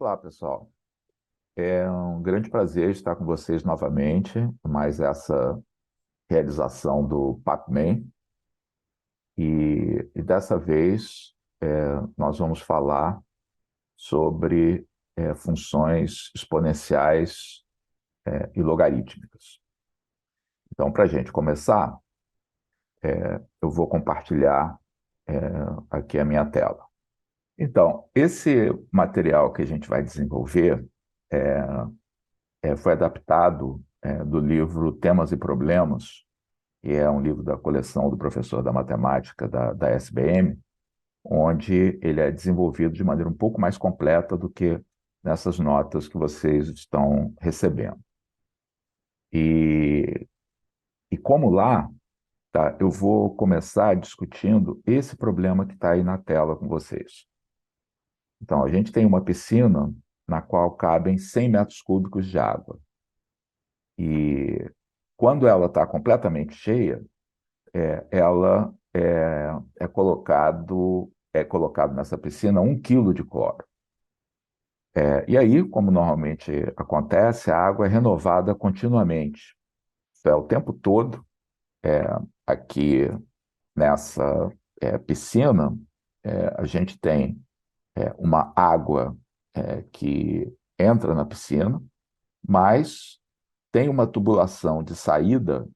Olá, pessoal. É um grande prazer estar com vocês novamente, mais essa realização do PAPMEN. E dessa vez nós vamos falar sobre funções exponenciais e logarítmicas. Então, para a gente começar, eu vou compartilhar é, aqui a minha tela. Então, esse material que a gente vai desenvolver foi adaptado do livro Temas e Problemas, que é um livro da coleção do professor da matemática da SBM, onde ele é desenvolvido de maneira um pouco mais completa do que nessas notas que vocês estão recebendo. E, e como lá, tá, eu vou começar discutindo esse problema que está aí na tela com vocês. Então, a gente tem uma piscina na qual cabem 100 metros cúbicos de água. E quando ela está completamente cheia, ela é colocado nessa piscina 1 quilo de cloro. E aí, como normalmente acontece, a água é renovada continuamente. O tempo todo, aqui nessa piscina, a gente tem uma água que entra na piscina, mas tem uma tubulação de saída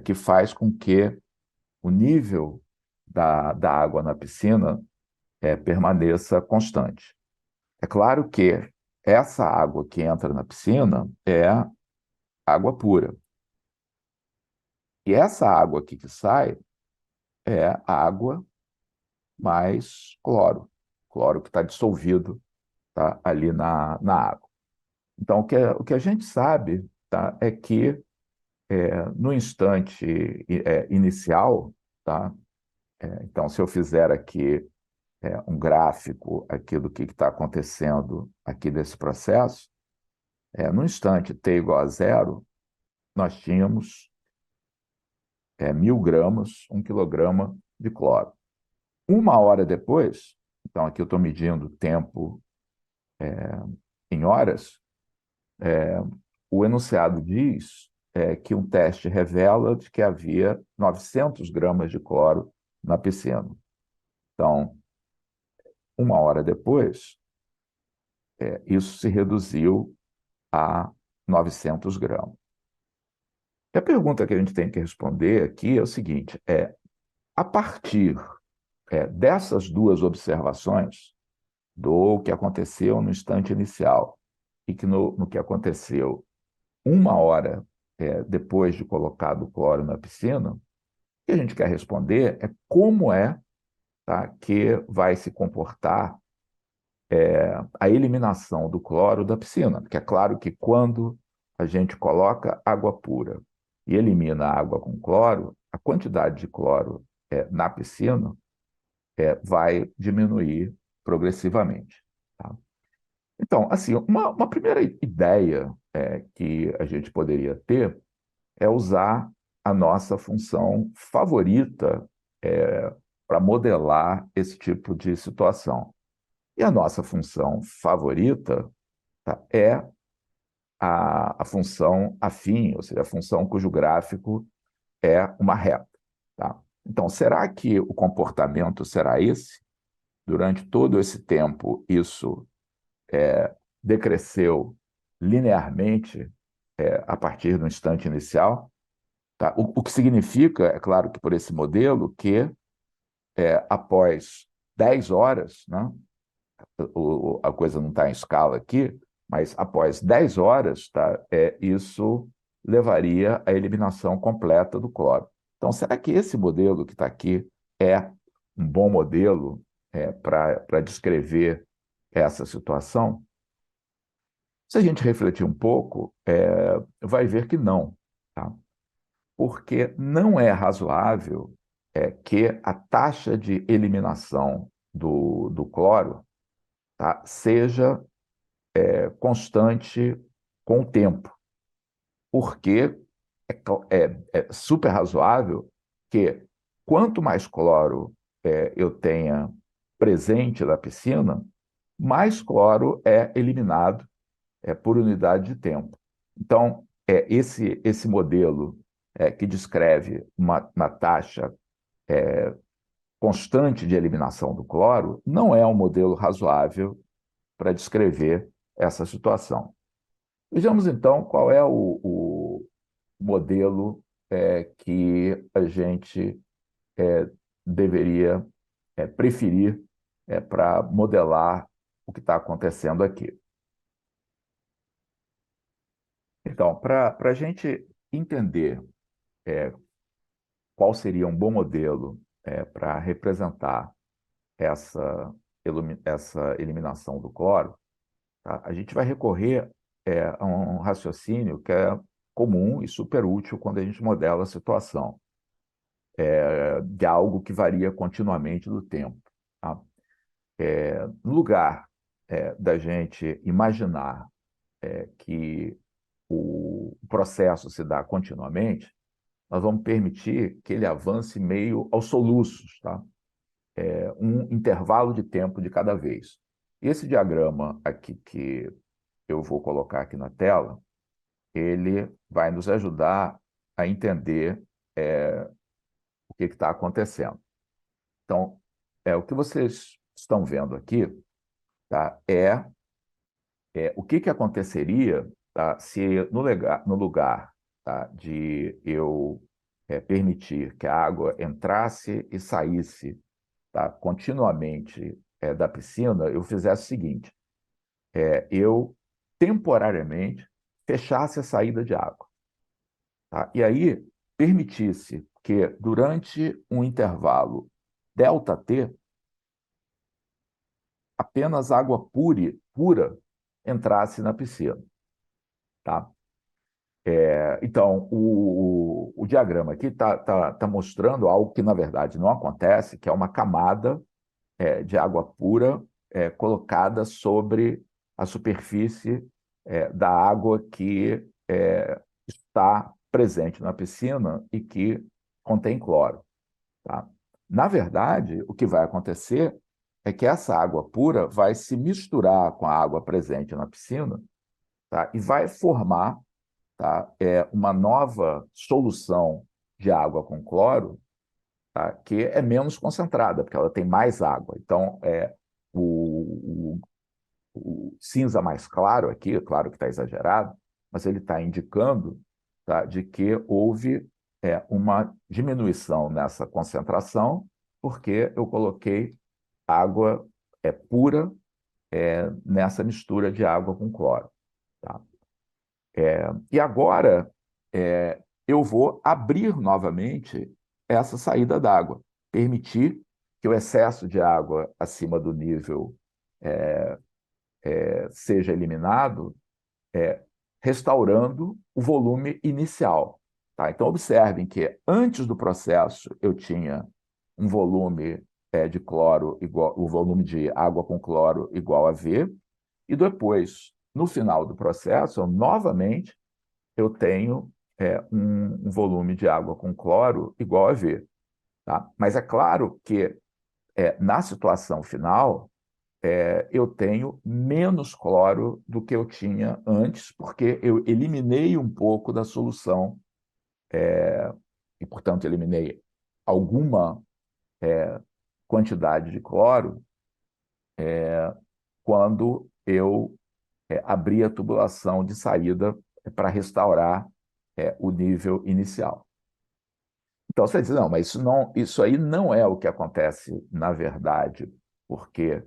que faz com que o nível da água na piscina permaneça constante. É claro que essa água que entra na piscina é água pura. E essa água aqui que sai é água mais cloro. Cloro que está dissolvido, tá, ali na água. Então, o que a gente sabe, tá, é que no instante inicial, tá, então, se eu fizer aqui um gráfico aqui do que está acontecendo aqui desse processo, no instante t igual a zero, nós tínhamos 1.000 gramas, 1 quilograma de cloro. 1 hora depois, então aqui eu estou medindo tempo em horas, o enunciado diz que um teste revela de que havia 900 gramas de cloro na piscina. Então, 1 hora depois, isso se reduziu a 900 gramas. E a pergunta que a gente tem que responder aqui é o seguinte: a partir dessas duas observações, do que aconteceu no instante inicial e que no que aconteceu 1 hora depois de colocado o cloro na piscina, o que a gente quer responder é como tá, que vai se comportar a eliminação do cloro da piscina. Porque é claro que quando a gente coloca água pura e elimina a água com cloro, a quantidade de cloro na piscina vai diminuir progressivamente. Tá? Então, assim, uma primeira ideia que a gente poderia ter é usar a nossa função favorita para modelar esse tipo de situação. E a nossa função favorita, tá, é a função afim, ou seja, a função cujo gráfico é uma reta. Tá? Então, será que o comportamento será esse? Durante todo esse tempo, isso decresceu linearmente a partir do instante inicial. Tá? O que significa, é claro que por esse modelo, que após 10 horas, né, a coisa não está em escala aqui, mas após 10 horas, tá, isso levaria à eliminação completa do cloro. Então, será que esse modelo que está aqui é um bom modelo para descrever essa situação? Se a gente refletir um pouco, vai ver que não, tá? Porque não é razoável que a taxa de eliminação do cloro, tá, seja constante com o tempo, porque é super razoável que quanto mais cloro eu tenha presente na piscina, mais cloro é eliminado por unidade de tempo. Então, esse modelo que descreve uma taxa constante de eliminação do cloro não é um modelo razoável para descrever essa situação. Vejamos, então, qual é o modelo que a gente deveria preferir para modelar o que está acontecendo aqui. Então, para a gente entender qual seria um bom modelo para representar essa eliminação do cloro, tá? A gente vai recorrer a um raciocínio que é comum e super útil quando a gente modela a situação, de algo que varia continuamente no tempo. Tá? No lugar da gente imaginar que o processo se dá continuamente, nós vamos permitir que ele avance meio aos soluços, tá? Um intervalo de tempo de cada vez. Esse diagrama aqui que eu vou colocar aqui na tela, ele vai nos ajudar a entender o que está acontecendo. Então, o que vocês estão vendo aqui, tá, o que aconteceria, tá, se no lugar, tá, de eu permitir que a água entrasse e saísse, tá, continuamente da piscina, eu fizesse o seguinte: eu temporariamente fechasse a saída de água. Tá? E aí permitisse que, durante um intervalo ΔT, apenas água pura entrasse na piscina. Tá? Então, o diagrama aqui está mostrando algo que, na verdade, não acontece, que é uma camada de água pura colocada sobre a superfície da água que está presente na piscina e que contém cloro. Tá? Na verdade, o que vai acontecer é que essa água pura vai se misturar com a água presente na piscina, tá? E vai formar, tá, uma nova solução de água com cloro, tá, que é menos concentrada, porque ela tem mais água. Então, o, o cinza mais claro aqui, claro que está exagerado, mas ele está indicando, tá, de que houve uma diminuição nessa concentração, porque eu coloquei água pura nessa mistura de água com cloro. Tá? E agora eu vou abrir novamente essa saída d'água, permitir que o excesso de água acima do nível seja eliminado, restaurando o volume inicial. Tá? Então, observem que antes do processo eu tinha um volume de cloro igual, o volume de água com cloro igual a V, e depois, no final do processo, novamente eu tenho um volume de água com cloro igual a V. Tá? Mas é claro que na situação final eu tenho menos cloro do que eu tinha antes, porque eu eliminei um pouco da solução e, portanto, eliminei alguma quantidade de cloro quando eu abri a tubulação de saída para restaurar o nível inicial. Então, você diz, não, mas isso aí não é o que acontece na verdade, porque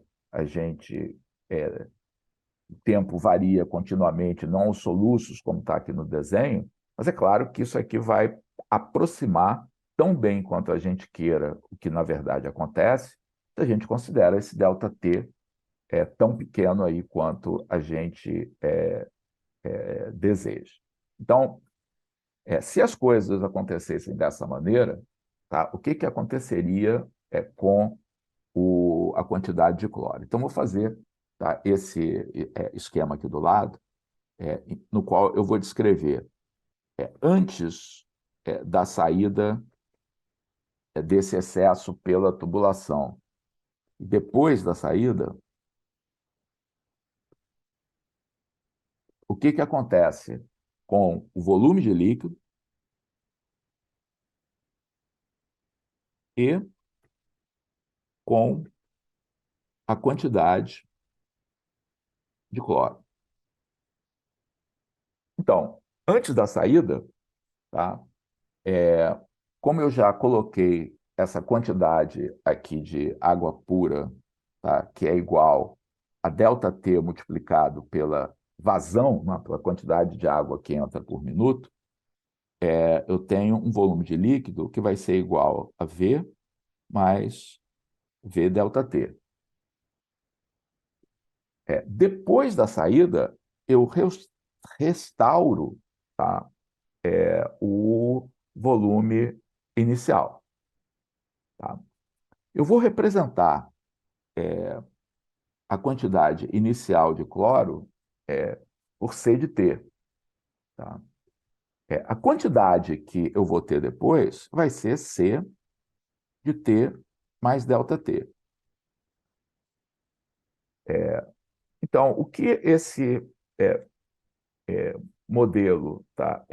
o tempo varia continuamente, não os soluços, como está aqui no desenho, mas é claro que isso aqui vai aproximar tão bem quanto a gente queira o que na verdade acontece, se a gente considera esse ΔT tão pequeno aí quanto a gente deseja. Então, se as coisas acontecessem dessa maneira, tá, o que aconteceria com a quantidade de cloro? Então, vou fazer, tá, esse esquema aqui do lado, no qual eu vou descrever antes da saída desse excesso pela tubulação e depois da saída, o que acontece com o volume de líquido e com a quantidade de cloro. Então, antes da saída, tá? Como eu já coloquei essa quantidade aqui de água pura, tá? Que é igual a ΔT multiplicado pela vazão, né? Pela quantidade de água que entra por minuto, eu tenho um volume de líquido que vai ser igual a V mais V ΔT. Depois da saída, eu restauro, tá? O volume inicial. Tá? Eu vou representar a quantidade inicial de cloro por C de T. Tá? A quantidade que eu vou ter depois vai ser C de T mais ΔT. Então, o que esse é, modelo, tá,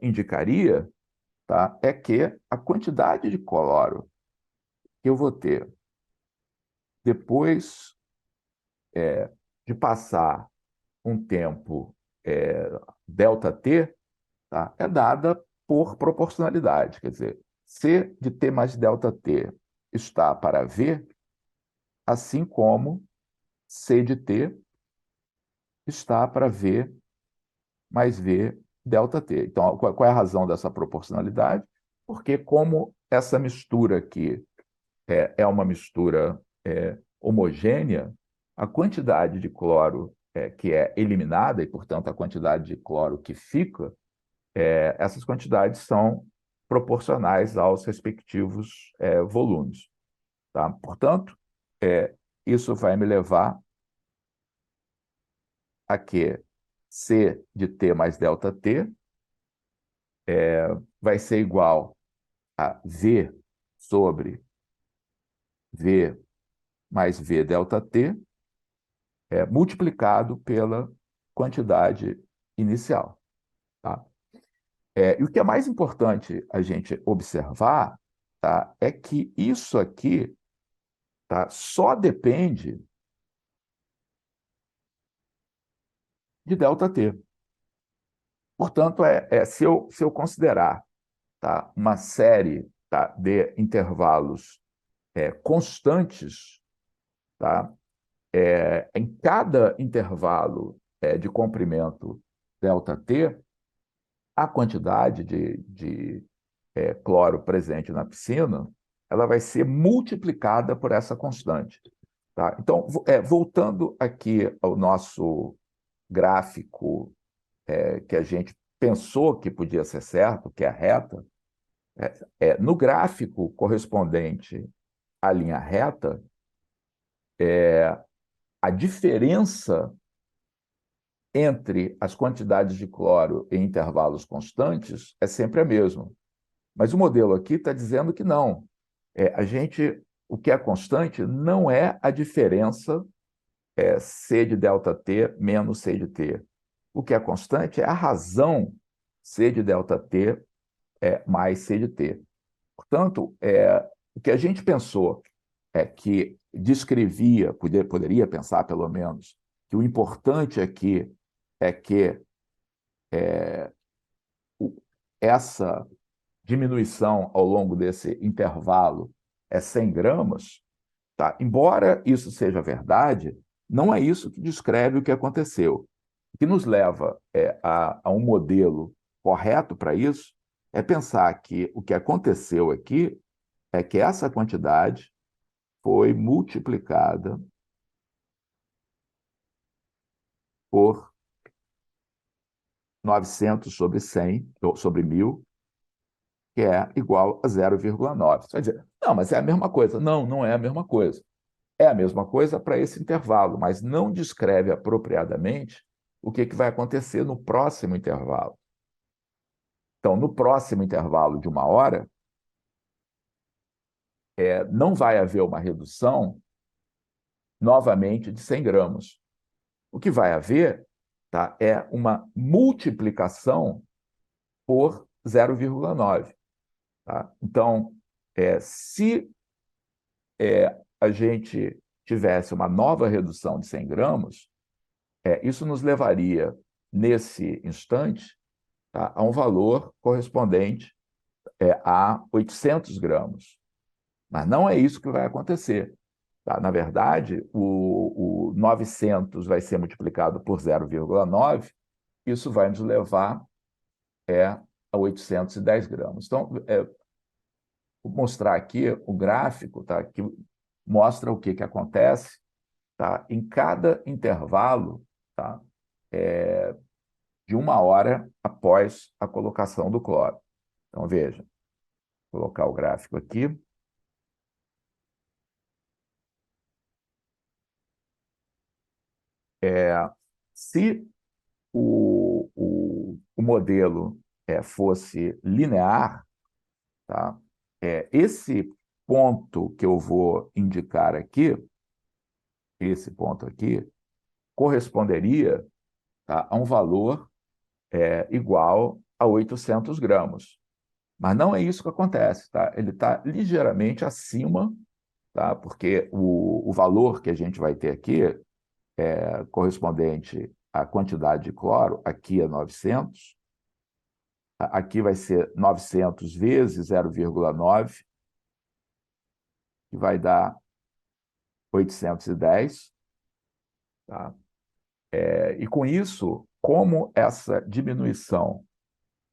indicaria, tá, é que a quantidade de cloro que eu vou ter depois de passar um tempo ΔT, tá, é dada por proporcionalidade. Quer dizer, C de T mais ΔT está para V, assim como C de T está para V mais V ΔT. Então, qual é a razão dessa proporcionalidade? Porque como essa mistura aqui é uma mistura homogênea, a quantidade de cloro que é eliminada, e, portanto, a quantidade de cloro que fica, essas quantidades são proporcionais aos respectivos volumes. Tá? Portanto, isso vai me levar a que C de T mais ΔT vai ser igual a V sobre V mais V ΔT, multiplicado pela quantidade inicial. Tá? E o que é mais importante a gente observar, tá, é que isso aqui, tá, só depende de ΔT. Portanto, se eu considerar, tá, uma série, tá, de intervalos constantes, tá, em cada intervalo de comprimento ΔT, a quantidade de cloro presente na piscina, ela vai ser multiplicada por essa constante. Tá? Então, voltando aqui ao nosso gráfico que a gente pensou que podia ser certo, que é a reta, no gráfico correspondente à linha reta, a diferença entre as quantidades de cloro em intervalos constantes é sempre a mesma. Mas o modelo aqui está dizendo que não. O que é constante não é a diferença C de ΔT menos C de T. O que é constante é a razão C de ΔT mais C de T. Portanto, o que a gente pensou que descrevia, poderia pensar pelo menos, que o importante aqui é que essa diminuição ao longo desse intervalo é 100 gramas, tá? Embora isso seja verdade, não é isso que descreve o que aconteceu. O que nos leva a um modelo correto para isso é pensar que o que aconteceu aqui é que essa quantidade foi multiplicada por 900 sobre 100, ou sobre 1.000, que é igual a 0,9. Você vai dizer, não, mas é a mesma coisa. Não, não é a mesma coisa. É a mesma coisa para esse intervalo, mas não descreve apropriadamente o que vai acontecer no próximo intervalo. Então, no próximo intervalo de 1 hora, não vai haver uma redução novamente de 100 gramas. O que vai haver tá? É uma multiplicação por 0,9. Tá? Então, se a gente tivesse uma nova redução de 100 gramas, isso nos levaria, nesse instante, tá, a um valor correspondente a 800 gramas. Mas não é isso que vai acontecer. Tá? Na verdade, o 900 vai ser multiplicado por 0,9, isso vai nos levar a 810 gramas. Então, vou mostrar aqui o gráfico, tá, que mostra o que acontece, tá, em cada intervalo, tá, de 1 hora após a colocação do cloro. Então, veja, vou colocar o gráfico aqui. Se o modelo fosse linear, tá? Esse ponto que eu vou indicar aqui, esse ponto aqui, corresponderia, tá, a um valor igual a 800 gramas. Mas não é isso que acontece, tá? Ele está ligeiramente acima, tá? Porque o valor que a gente vai ter aqui correspondente à quantidade de cloro, aqui é 900, aqui vai ser 900 vezes 0,9, que vai dar 810. Tá? E com isso, como essa diminuição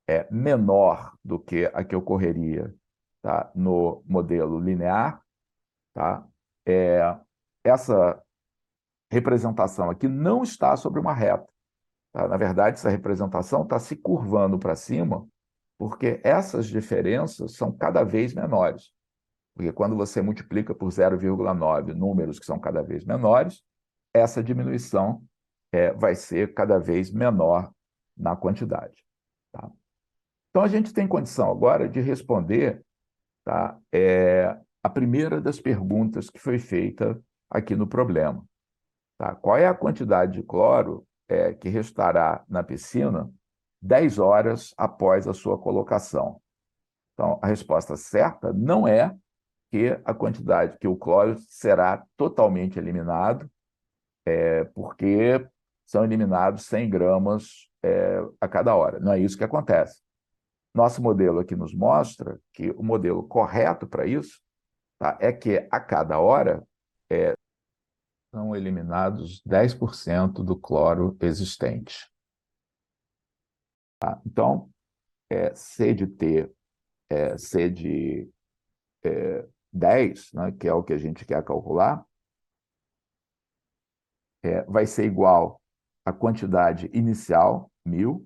é menor do que a que ocorreria, tá, no modelo linear, tá? Essa representação aqui não está sobre uma reta. Tá? Na verdade, essa representação está se curvando para cima, porque essas diferenças são cada vez menores. Porque quando você multiplica por 0,9 números que são cada vez menores, essa diminuição vai ser cada vez menor na quantidade. Tá? Então, a gente tem condição agora de responder, tá, a primeira das perguntas que foi feita aqui no problema. Tá? Qual é a quantidade de cloro que restará na piscina 10 horas após a sua colocação? Então, a resposta certa não é que a quantidade, que o cloro será totalmente eliminado, porque são eliminados 100 gramas a cada hora. Não é isso que acontece. Nosso modelo aqui nos mostra que o modelo correto para isso, tá, é que a cada hora são eliminados 10% do cloro existente. Tá? Então, C de T, C de 10, né, que é o que a gente quer calcular, vai ser igual à quantidade inicial, 1.000,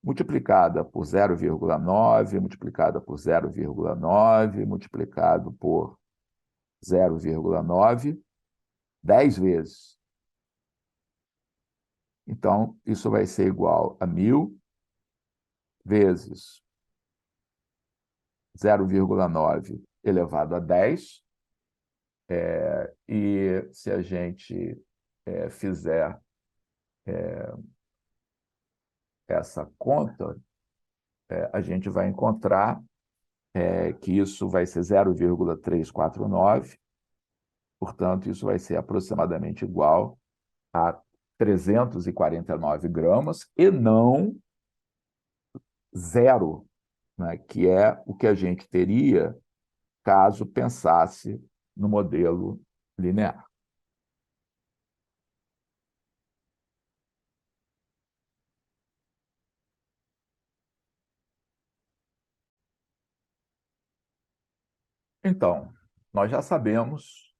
multiplicada por 0,9, multiplicada por 0,9, multiplicado por 0,9, 10 vezes. Então, isso vai ser igual a 1.000 vezes 0,9 elevado a 10. E se a gente fizer essa conta, a gente vai encontrar que isso vai ser 0,349, portanto, isso vai ser aproximadamente igual a 349 gramas, e não zero, né, que é o que a gente teria caso pensasse no modelo linear. Então, nós já sabemos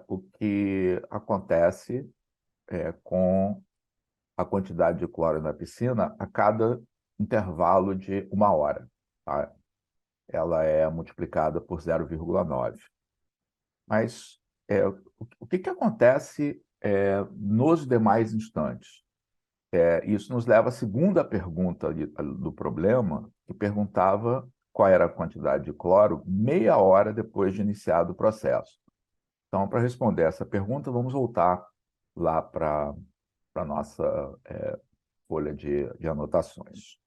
o que acontece com a quantidade de cloro na piscina a cada intervalo de 1 hora. Tá? Ela é multiplicada por 0,9. Mas o que acontece nos demais instantes? Isso nos leva à segunda pergunta do problema, que perguntava qual era a quantidade de cloro meia hora depois de iniciado o processo. Então, para responder essa pergunta, vamos voltar lá para para a nossa folha de anotações.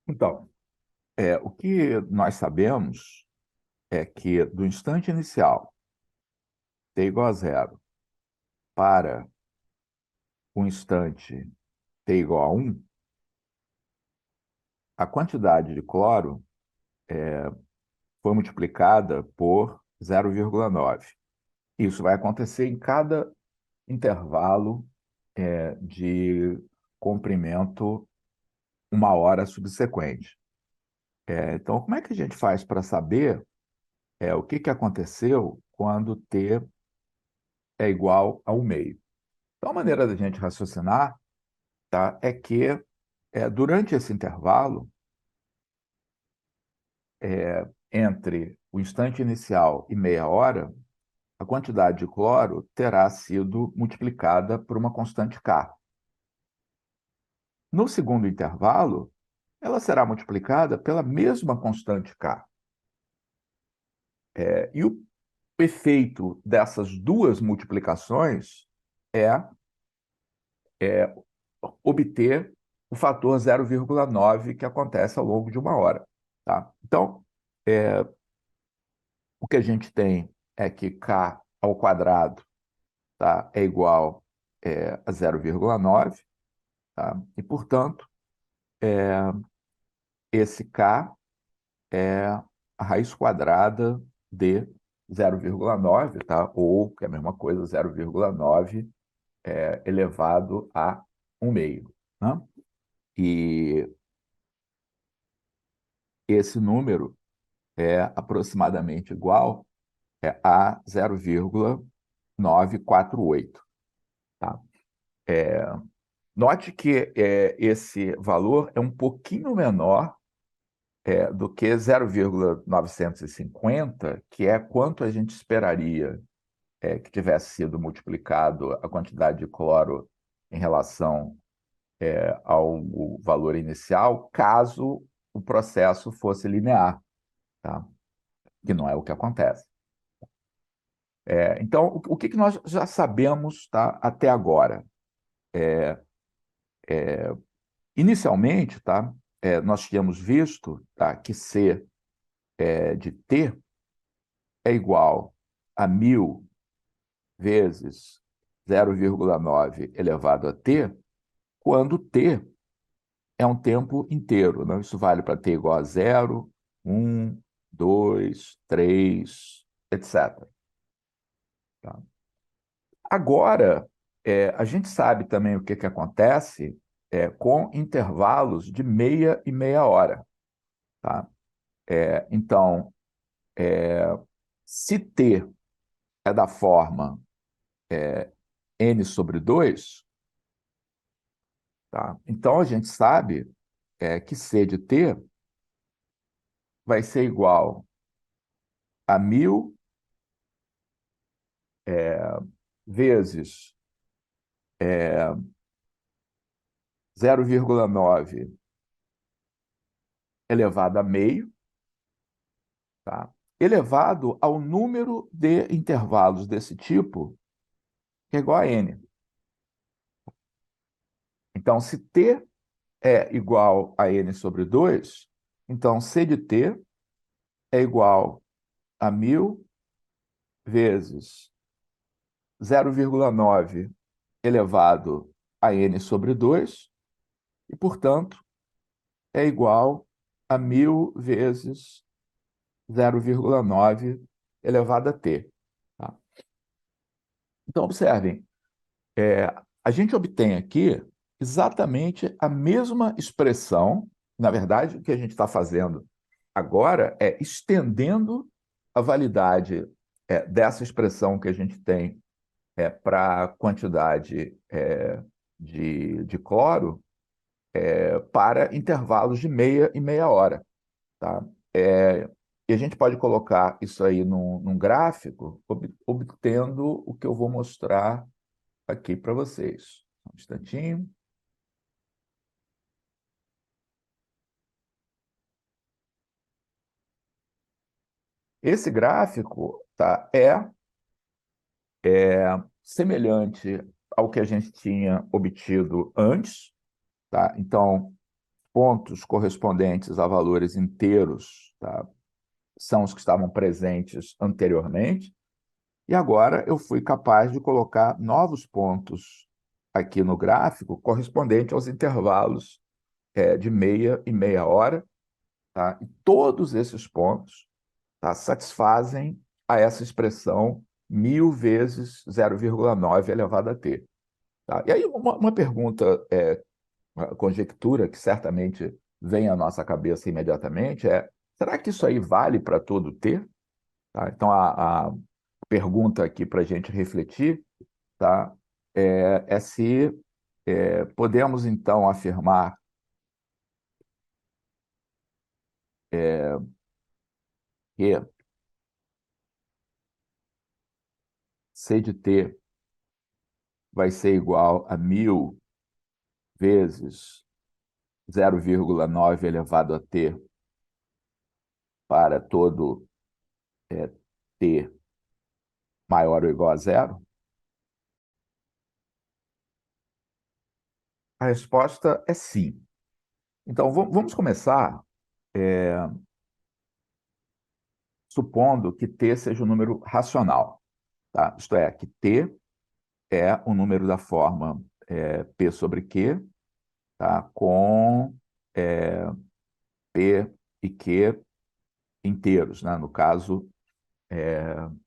Então, o que nós sabemos é que do instante inicial, t igual a zero, para o instante t igual a 1, a quantidade de cloro foi multiplicada por 0,9. Isso vai acontecer em cada intervalo de comprimento 1 hora subsequente. Então, como é que a gente faz para saber o que aconteceu quando t é igual a 1/2? Então, a maneira da gente raciocinar, tá, é que durante esse intervalo, entre o instante inicial e meia hora, a quantidade de cloro terá sido multiplicada por uma constante K. No segundo intervalo, ela será multiplicada pela mesma constante K. E o efeito dessas duas multiplicações é obter o fator 0,9 que acontece ao longo de 1 hora. Tá? Então, o que a gente tem é que K ao quadrado, tá, é igual a 0,9, tá? E, portanto, esse K é a raiz quadrada de 0,9, tá? Ou, que é a mesma coisa, 0,9 elevado a 1/2. Né? E esse número é aproximadamente igual a 0,948. Tá? Note que esse valor é um pouquinho menor do que 0,950, que é quanto a gente esperaria que tivesse sido multiplicado a quantidade de cloro em relação ao valor inicial, caso o processo fosse linear, tá? Que não é o que acontece. Então, o que nós já sabemos, tá, até agora? Inicialmente, tá, nós tínhamos visto, tá, que C de T é igual a 1.000 vezes 0,9 elevado a T, quando T é um tempo inteiro. Né? Isso vale para T igual a 0, 1, 2, 3, etc. Tá? Agora, a gente sabe também o que acontece com intervalos de meia e meia hora. Tá? Então, se T é da forma n sobre 2, tá? Então a gente sabe que C de T vai ser igual a 1.000 vezes 0,9 elevado a meio, tá? Elevado ao número de intervalos desse tipo, que é igual a n. Então, se t é igual a n sobre 2, então C de t é igual a 1.000 vezes 0,9 elevado a n sobre 2, e, portanto, é igual a 1.000 vezes 0,9 elevado a t. Tá? Então, observem, a gente obtém aqui exatamente a mesma expressão. Na verdade, o que a gente está fazendo agora é estendendo a validade dessa expressão que a gente tem para a quantidade de cloro para intervalos de meia e meia hora. Tá? E a gente pode colocar isso aí num gráfico, obtendo o que eu vou mostrar aqui para vocês. Um instantinho. Esse gráfico, tá, semelhante ao que a gente tinha obtido antes, tá? Então, pontos correspondentes a valores inteiros, tá? São os que estavam presentes anteriormente, e agora eu fui capaz de colocar novos pontos aqui no gráfico correspondente aos intervalos de meia e meia hora, tá? E todos esses pontos, tá, satisfazem a essa expressão 1000 vezes 0,9 elevado a t. Tá? E aí uma pergunta, uma conjectura que certamente vem à nossa cabeça imediatamente é: será que isso aí vale para todo t? Tá? Então a pergunta aqui para a gente refletir, tá, é se podemos então afirmar que c de t vai ser igual a 1000 vezes 0,9 elevado a t para todo t maior ou igual a zero? A resposta é sim. Então, vamos começar supondo que t seja um número racional, tá? Isto é, que t é o número da forma p sobre q, tá? Com p e q inteiros, né? No caso,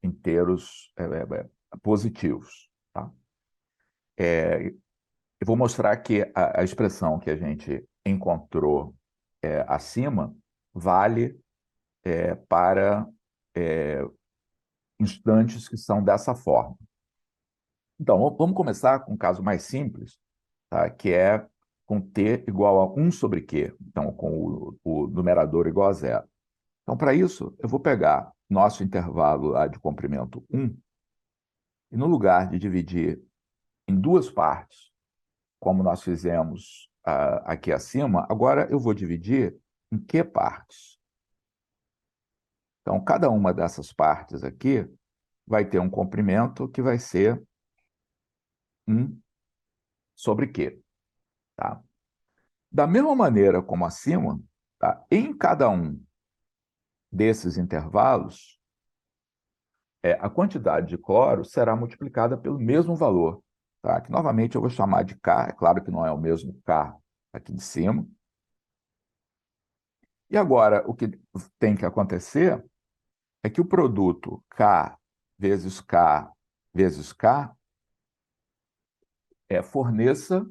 inteiros positivos. Tá? Eu vou mostrar que a expressão que a gente encontrou acima vale para instantes que são dessa forma. Então, vamos começar com um caso mais simples, tá? Que é com t igual a 1 sobre q, então com o numerador igual a zero. Então, para isso, eu vou pegar nosso intervalo lá de comprimento 1 e, no lugar de dividir em duas partes, como nós fizemos aqui acima, agora eu vou dividir em q partes. Então, cada uma dessas partes aqui vai ter um comprimento que vai ser 1 sobre q. Tá? Da mesma maneira como acima, tá? Em cada um desses intervalos, a quantidade de cloro será multiplicada pelo mesmo valor, tá? Que novamente eu vou chamar de K, é claro que não é o mesmo K aqui de cima. E agora, o que tem que acontecer é que o produto K vezes K vezes K forneça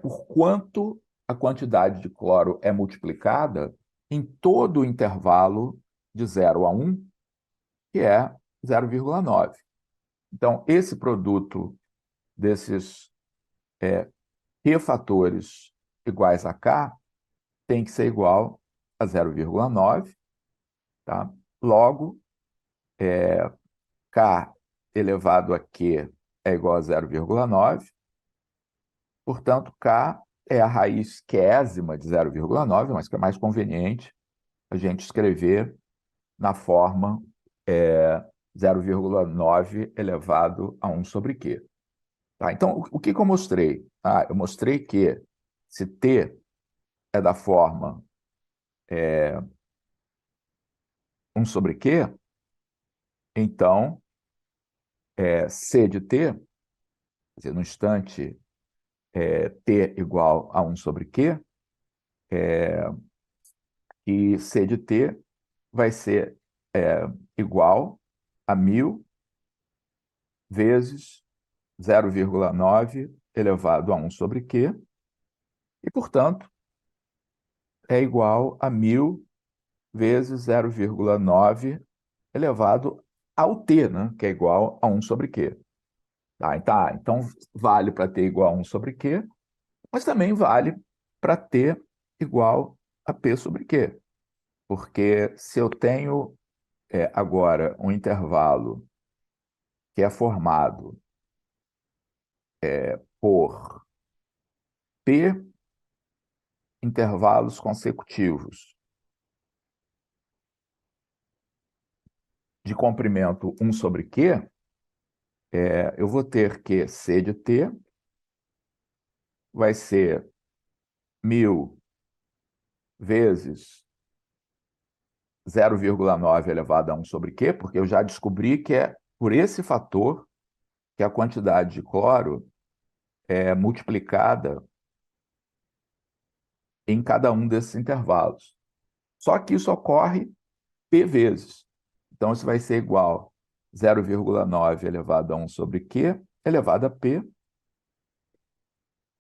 por quanto a quantidade de cloro é multiplicada em todo o intervalo de 0 a 1, que é 0,9. Então, esse produto desses P fatores iguais a K tem que ser igual a 0,9. Tá? Logo, K elevado a Q é igual a 0,9. Portanto, K é a raiz quésima de 0,9, mas que é mais conveniente a gente escrever na forma 0,9 elevado a 1 sobre Q. Tá? Então, o que eu mostrei? Eu mostrei que se T é da forma 1 sobre Q, então C de T, quer dizer, no instante T igual a 1 sobre Q, e C de T vai ser igual a 1000 vezes 0,9 elevado a 1 sobre Q, e, portanto, é igual a 1000 vezes 0,9 elevado ao t, né? Que é igual a 1 sobre q. Então, vale para t igual a 1 sobre q, mas também vale para t igual a p sobre q. Porque se eu tenho agora um intervalo que é formado por p intervalos consecutivos de comprimento 1 sobre q, eu vou ter que C de T vai ser 1000 vezes 0,9 elevado a 1 sobre Q, porque eu já descobri que é por esse fator que a quantidade de cloro é multiplicada em cada um desses intervalos. Só que isso ocorre P vezes. Então, isso vai ser igual a 0,9 elevado a 1 sobre Q elevado a P,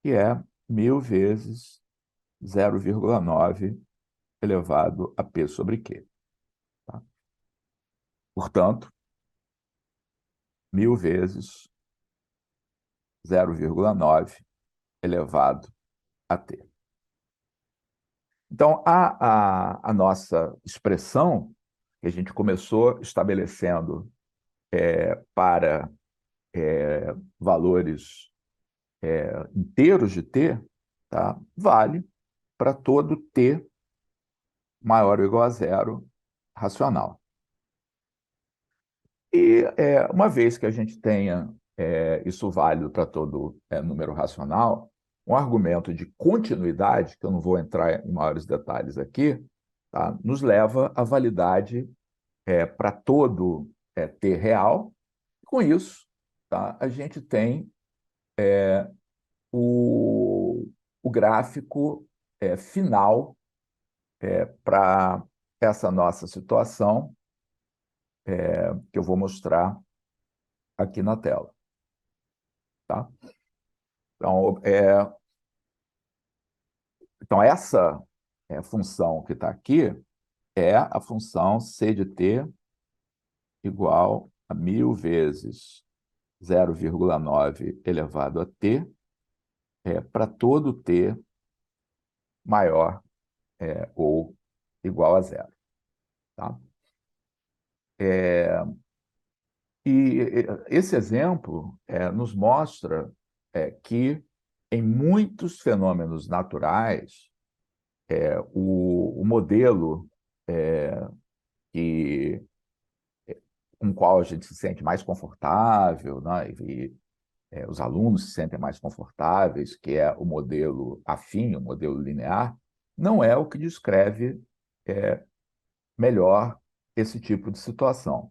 que é 1000 vezes 0,9 elevado a P sobre Q. Tá? Portanto, 1000 vezes 0,9 elevado a T. Então, a nossa expressão, que a gente começou estabelecendo para valores inteiros de T, tá? Vale para todo T maior ou igual a zero racional. E uma vez que a gente tenha isso válido para todo número racional, um argumento de continuidade, que eu não vou entrar em maiores detalhes aqui, tá? Nos leva à validade para todo T real. Com isso, tá? A gente tem o, o gráfico final para essa nossa situação, que eu vou mostrar aqui na tela. Tá? Então, essa função que está aqui é a função c de t igual a 1000 vezes 0,9 elevado a t para todo t maior ou igual a zero. Tá? E esse exemplo nos mostra que, em muitos fenômenos naturais, o modelo que, com o qual a gente se sente mais confortável, né, e os alunos se sentem mais confortáveis, que é o modelo afim, o modelo linear, não é o que descreve melhor esse tipo de situação.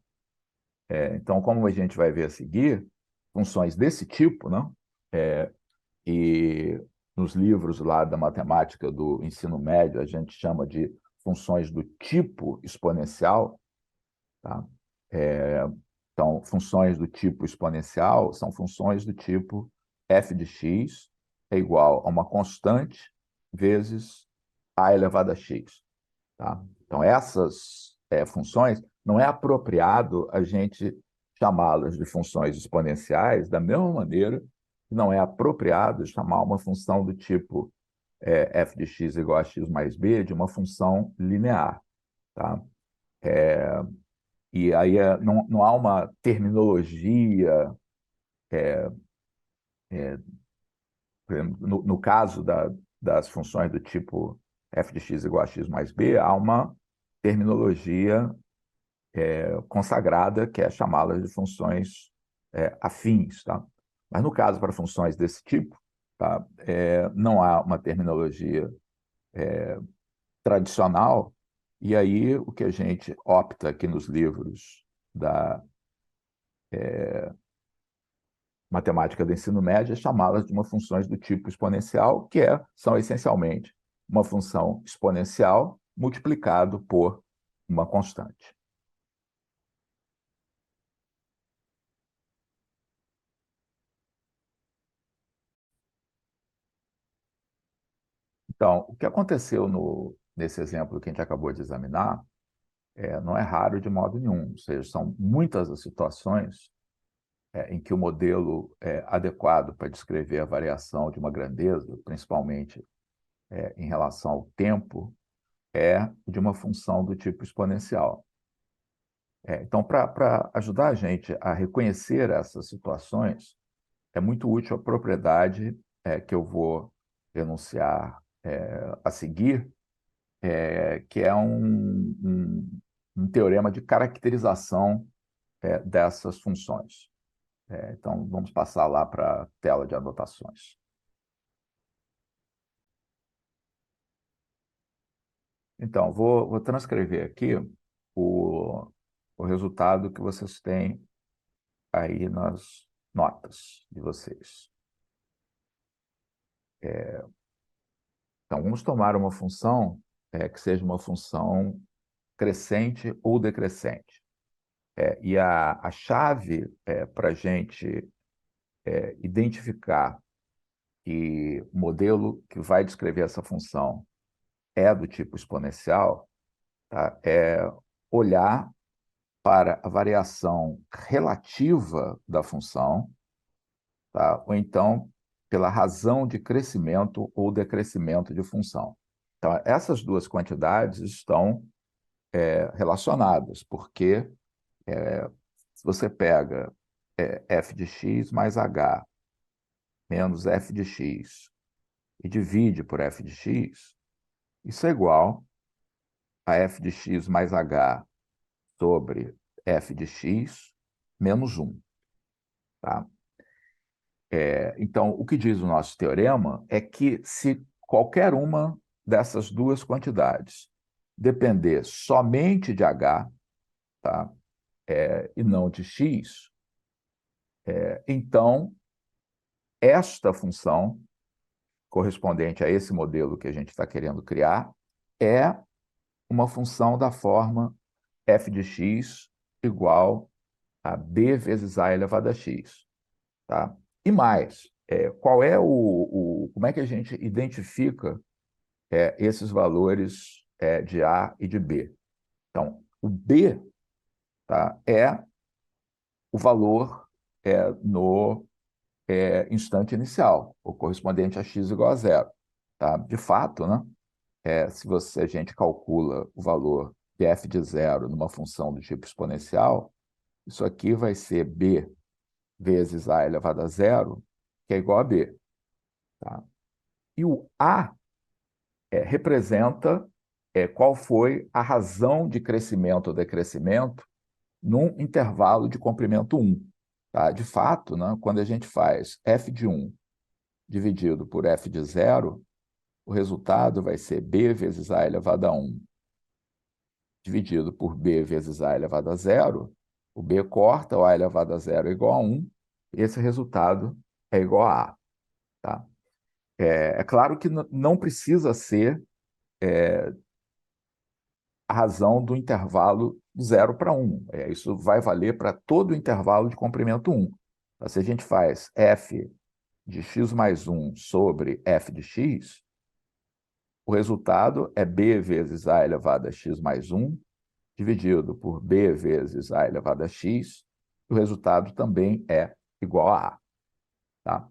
Então, como a gente vai ver a seguir, funções desse tipo, né? E nos livros lá da matemática do ensino médio, a gente chama de funções do tipo exponencial. Tá? Então, funções do tipo exponencial são funções do tipo f de x é igual a uma constante vezes a elevado a x. Tá? Então, essas funções, não é apropriado a gente chamá-las de funções exponenciais, da mesma maneira que não é apropriado chamar uma função do tipo f de x igual a x mais b de uma função linear. Tá? E aí não há uma terminologia, no caso das funções do tipo f de x igual a x mais b, há uma terminologia consagrada, que é chamá-las de funções afins. Tá? Mas, no caso, para funções desse tipo, tá? Não há uma terminologia tradicional, e aí o que a gente opta aqui nos livros da matemática do ensino médio é chamá-las de uma funções do tipo exponencial, que são essencialmente uma função exponencial multiplicado por uma constante. Então, o que aconteceu nesse exemplo que a gente acabou de examinar não é raro de modo nenhum, ou seja, são muitas as situações em que o modelo adequado para descrever a variação de uma grandeza, principalmente em relação ao tempo, é de uma função do tipo exponencial. Então, para ajudar a gente a reconhecer essas situações, é muito útil a propriedade que eu vou enunciar a seguir, que é um teorema de caracterização dessas funções. Então, vamos passar lá para a tela de anotações. Então, vou transcrever aqui o resultado que vocês têm aí nas notas de vocês. Então, vamos tomar uma função que seja uma função crescente ou decrescente. E a chave para a gente identificar que o modelo que vai descrever essa função é do tipo exponencial, tá? É olhar para a variação relativa da função, tá? Ou então pela razão de crescimento ou decrescimento de função. Então, essas duas quantidades estão relacionadas, porque se você pega f de x mais h menos f de x e divide por f de x, isso é igual a f de x mais h sobre f de x menos 1. Tá? Então, o que diz o nosso teorema é que se qualquer uma dessas duas quantidades depender somente de h, tá? E não de x, então esta função, correspondente a esse modelo que a gente está querendo criar, é uma função da forma f de x igual a b vezes a elevado a x. Tá? E mais, como é que a gente identifica esses valores de A e de B? Então, o B, tá, é o valor no instante inicial, o correspondente a x igual a zero. Tá? De fato, né, a gente calcula o valor de f de zero numa função do tipo exponencial, isso aqui vai ser B vezes A elevado a zero, que é igual a B. Tá? E o A representa qual foi a razão de crescimento ou decrescimento num intervalo de comprimento 1. Tá? De fato, né, quando a gente faz f de 1 dividido por f de zero, o resultado vai ser b vezes a elevado a 1 dividido por b vezes a elevado a zero. O b corta, o a elevado a zero é igual a 1. Esse resultado é igual a A. Tá? É claro que não precisa ser a razão do intervalo 0 para 1. Isso vai valer para todo o intervalo de comprimento 1. Então, se a gente faz f de x mais 1 sobre f de x, o resultado é b vezes a elevado a x mais 1, dividido por b vezes a elevado a x, o resultado também é igual a A. Tá?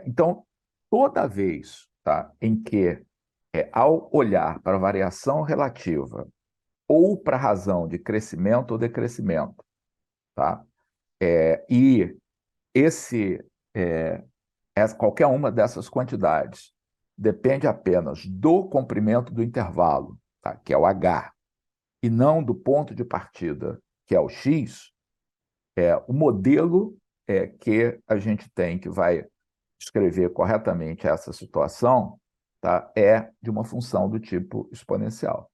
Então, toda vez, tá, em que, ao olhar para a variação relativa ou para a razão de crescimento ou decrescimento, tá? E esse, qualquer uma dessas quantidades depende apenas do comprimento do intervalo, tá? Que é o h, e não do ponto de partida, que é o x. O modelo que a gente tem que vai descrever corretamente essa situação, tá? É de uma função do tipo exponencial.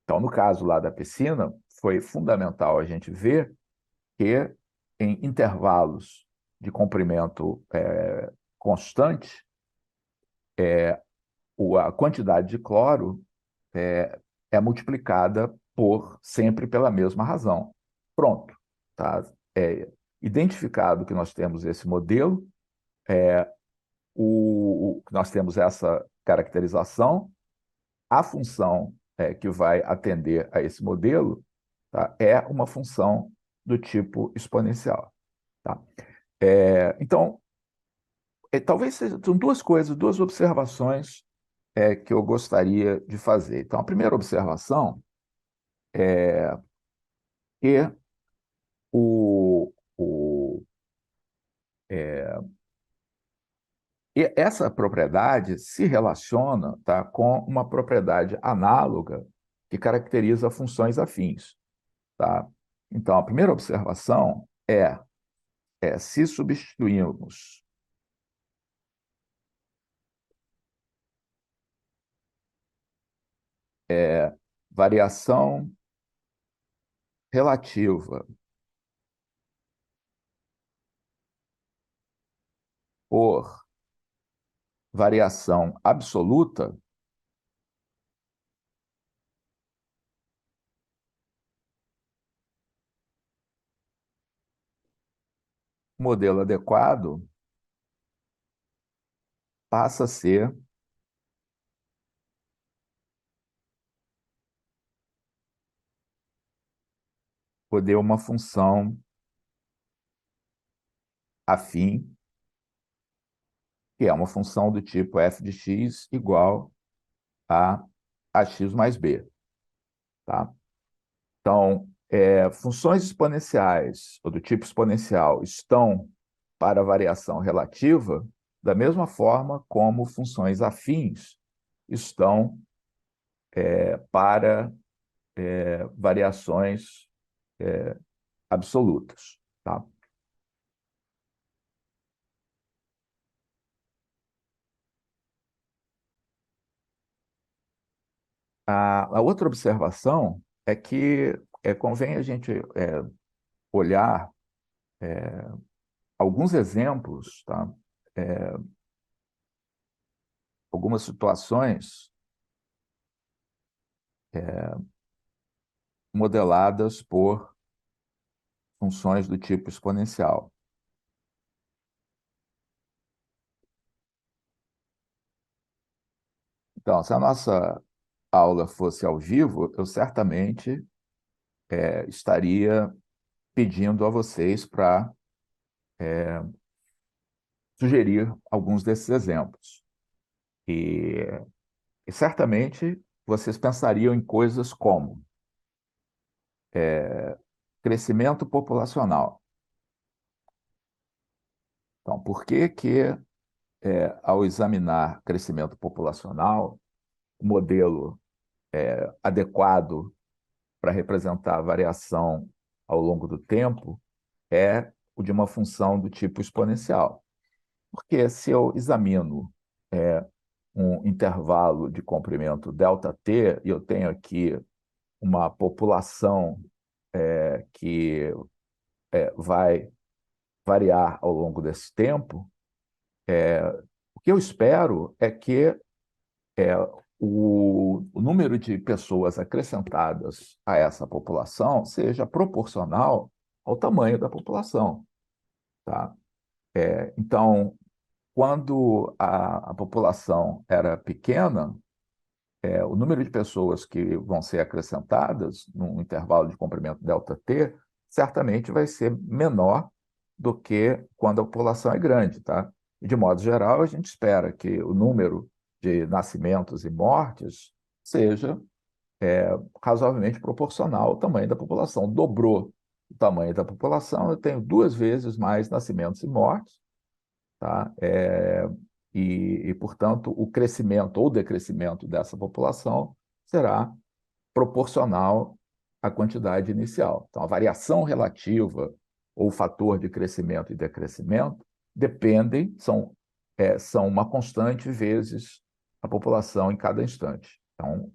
Então, no caso lá da piscina, foi fundamental a gente ver que em intervalos de comprimento constante, a quantidade de cloro é, é multiplicada sempre pela mesma razão. Pronto. Tá? Identificado que nós temos esse modelo, nós temos essa caracterização, a função que vai atender a esse modelo, tá, é uma função do tipo exponencial. Tá? Então, talvez sejam duas coisas, duas observações que eu gostaria de fazer. Então, a primeira observação é que o, essa propriedade se relaciona, tá, com uma propriedade análoga que caracteriza funções afins. Tá? Então, a primeira observação é se substituirmos variação relativa por variação absoluta, o modelo adequado passa a ser poder uma função afim, que é uma função do tipo f de x igual a ax mais b. Tá? Então, funções exponenciais, ou do tipo exponencial, estão para variação relativa da mesma forma como funções afins estão para variações absolutas. Tá? A outra observação é que convém a gente olhar alguns exemplos, tá? Algumas situações modeladas por funções do tipo exponencial. Então, se a nossa aula fosse ao vivo, eu certamente estaria pedindo a vocês para sugerir alguns desses exemplos. E certamente vocês pensariam em coisas como crescimento populacional. Então, por que que, ao examinar crescimento populacional, o modelo adequado para representar a variação ao longo do tempo é o de uma função do tipo exponencial? Porque se eu examino um intervalo de comprimento ΔT, e eu tenho aqui uma população que vai variar ao longo desse tempo, o que eu espero é que o número de pessoas acrescentadas a essa população seja proporcional ao tamanho da população. Tá? Então, quando a população era pequena, o número de pessoas que vão ser acrescentadas num intervalo de comprimento ΔT certamente vai ser menor do que quando a população é grande, tá? E, de modo geral, a gente espera que o número de nascimentos e mortes seja razoavelmente proporcional ao tamanho da população. Dobrou o tamanho da população, eu tenho 2 vezes mais nascimentos e mortes, tá? Portanto, o crescimento ou decrescimento dessa população será proporcional à quantidade inicial. Então, a variação relativa ou o fator de crescimento e decrescimento dependem, são uma constante vezes a população em cada instante. Então,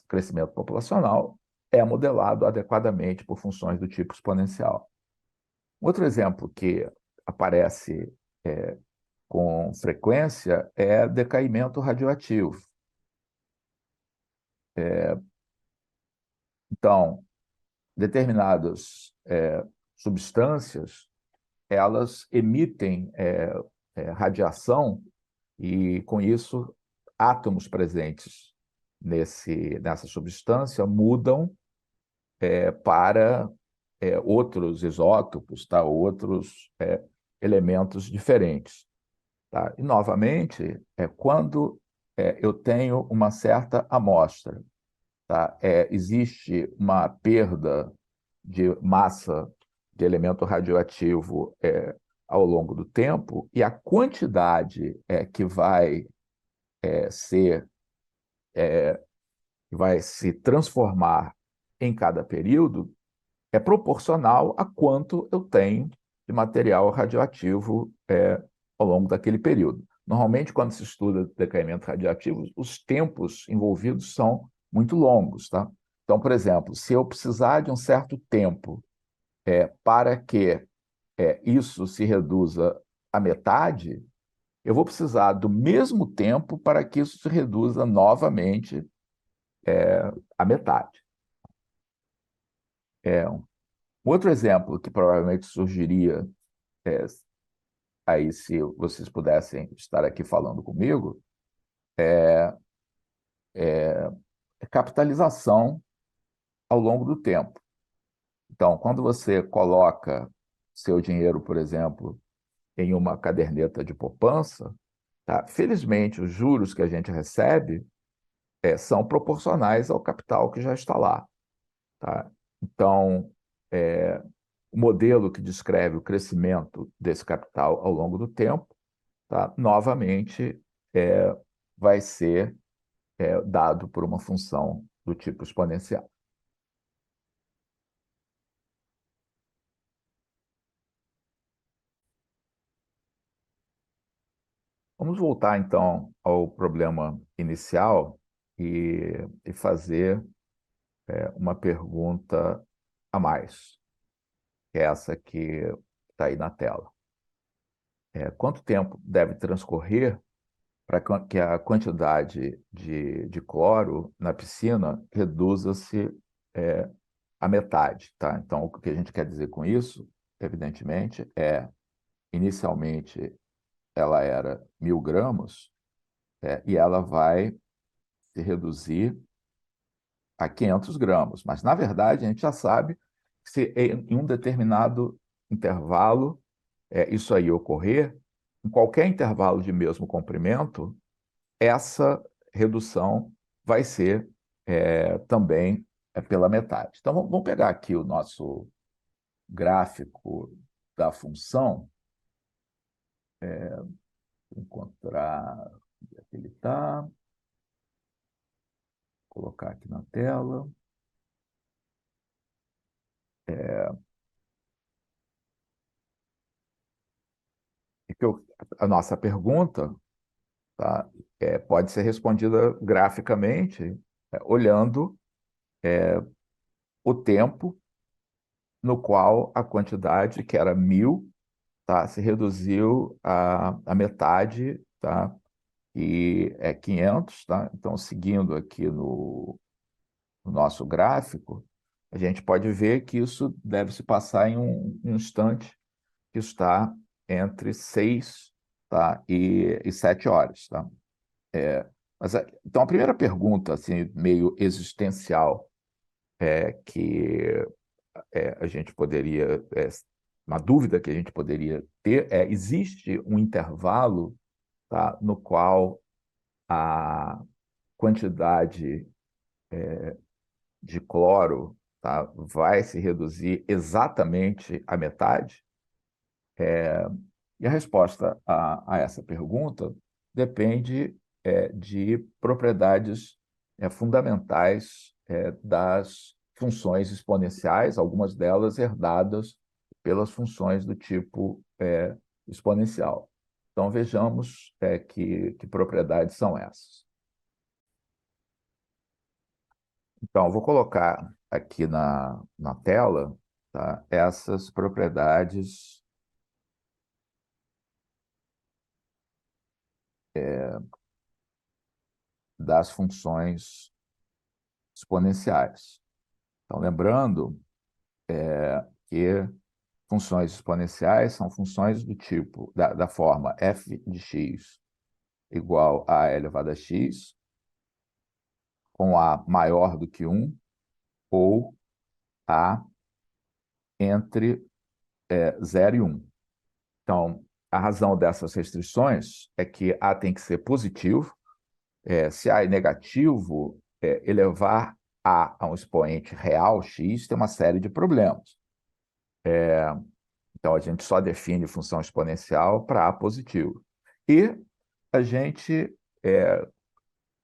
crescimento populacional é modelado adequadamente por funções do tipo exponencial. Outro exemplo que aparece com frequência é decaimento radioativo. Então, determinadas substâncias, elas emitem radiação e, com isso, átomos presentes nessa substância mudam para outros isótopos, tá? Outros elementos diferentes. Tá? E, novamente, quando eu tenho uma certa amostra, tá? Existe uma perda de massa de elemento radioativo ao longo do tempo, e a quantidade que ser, vai se transformar em cada período é proporcional a quanto eu tenho de material radioativo ao longo daquele período. Normalmente, quando se estuda decaimento radioativo, os tempos envolvidos são muito longos, tá? Então, por exemplo, se eu precisar de um certo tempo para que isso se reduza à metade, eu vou precisar do mesmo tempo para que isso se reduza novamente à metade. Um outro exemplo que provavelmente surgiria aí, se vocês pudessem estar aqui falando comigo, é capitalização ao longo do tempo. Então, quando você coloca seu dinheiro, por exemplo, em uma caderneta de poupança, tá? Felizmente, os juros que a gente recebe são proporcionais ao capital que já está lá. Tá? Então, o modelo que descreve o crescimento desse capital ao longo do tempo, tá? Novamente, vai ser dado por uma função do tipo exponencial. Vamos voltar, então, ao problema inicial e fazer uma pergunta a mais, que é essa que está aí na tela. Quanto tempo deve transcorrer para que a quantidade de cloro na piscina reduza-se à metade, tá? Então, o que a gente quer dizer com isso, evidentemente, inicialmente, ela era 1.000 gramas, e ela vai se reduzir a 500 gramas. Mas, na verdade, a gente já sabe que se em um determinado intervalo isso aí ocorrer, em qualquer intervalo de mesmo comprimento, essa redução vai ser também pela metade. Então, vamos pegar aqui o nosso gráfico da função, encontrar onde é que ele está, colocar aqui na tela. E a nossa pergunta, tá, pode ser respondida graficamente, olhando o tempo no qual a quantidade, que era 1.000, tá, se reduziu à metade, tá, e é 500, tá? Então, seguindo aqui no nosso gráfico, a gente pode ver que isso deve se passar em um instante que está entre 6, tá, e 7 horas, tá? Então, a primeira pergunta, assim, meio existencial, que a gente poderia, uma dúvida que a gente poderia ter existe um intervalo, tá, no qual a quantidade de cloro, tá, vai se reduzir exatamente à metade? E a resposta a essa pergunta depende de propriedades fundamentais das funções exponenciais, algumas delas herdadas pelas funções do tipo exponencial. Então, vejamos que propriedades são essas. Então, eu vou colocar aqui na tela, tá, essas propriedades das funções exponenciais. Então, lembrando que funções exponenciais são funções do tipo, da forma f de x igual a elevado a x, com a maior do que 1, ou a entre 0 e 1. Então, a razão dessas restrições é que a tem que ser positivo. Se a é negativo, elevar a um expoente real, x, tem uma série de problemas. Então, a gente só define função exponencial para a positivo. E a gente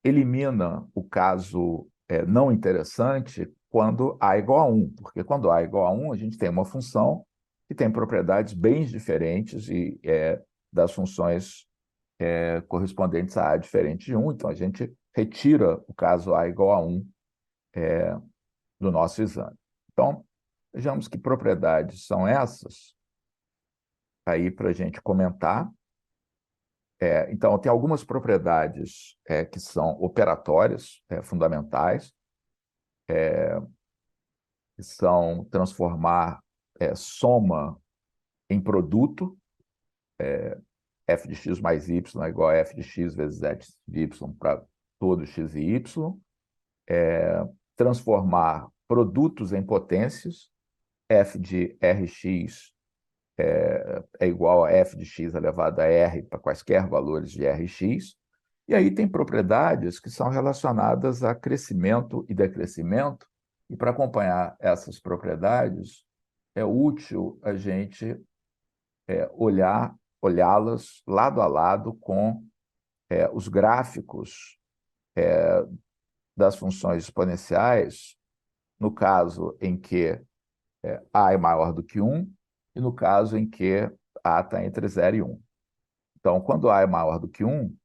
elimina o caso não interessante quando a é igual a 1, porque quando a é igual a 1, a gente tem uma função que tem propriedades bem diferentes e das funções correspondentes a A diferente de 1. Então, a gente retira o caso A igual a 1 do nosso exame. Então, vejamos que propriedades são essas, aí para a gente comentar. Então, tem algumas propriedades que são operatórias, fundamentais, que são transformar soma em produto, f de x mais y é igual a f de x vezes f de y para todo x e y, transformar produtos em potências, f de Rx é igual a f de x elevado a r para quaisquer valores de Rx. E aí tem propriedades que são relacionadas a crescimento e decrescimento, e para acompanhar essas propriedades é útil a gente olhá-las lado a lado com os gráficos das funções exponenciais, no caso em que A é maior do que 1 e no caso em que A está entre 0 e 1. Então, quando A é maior do que 1,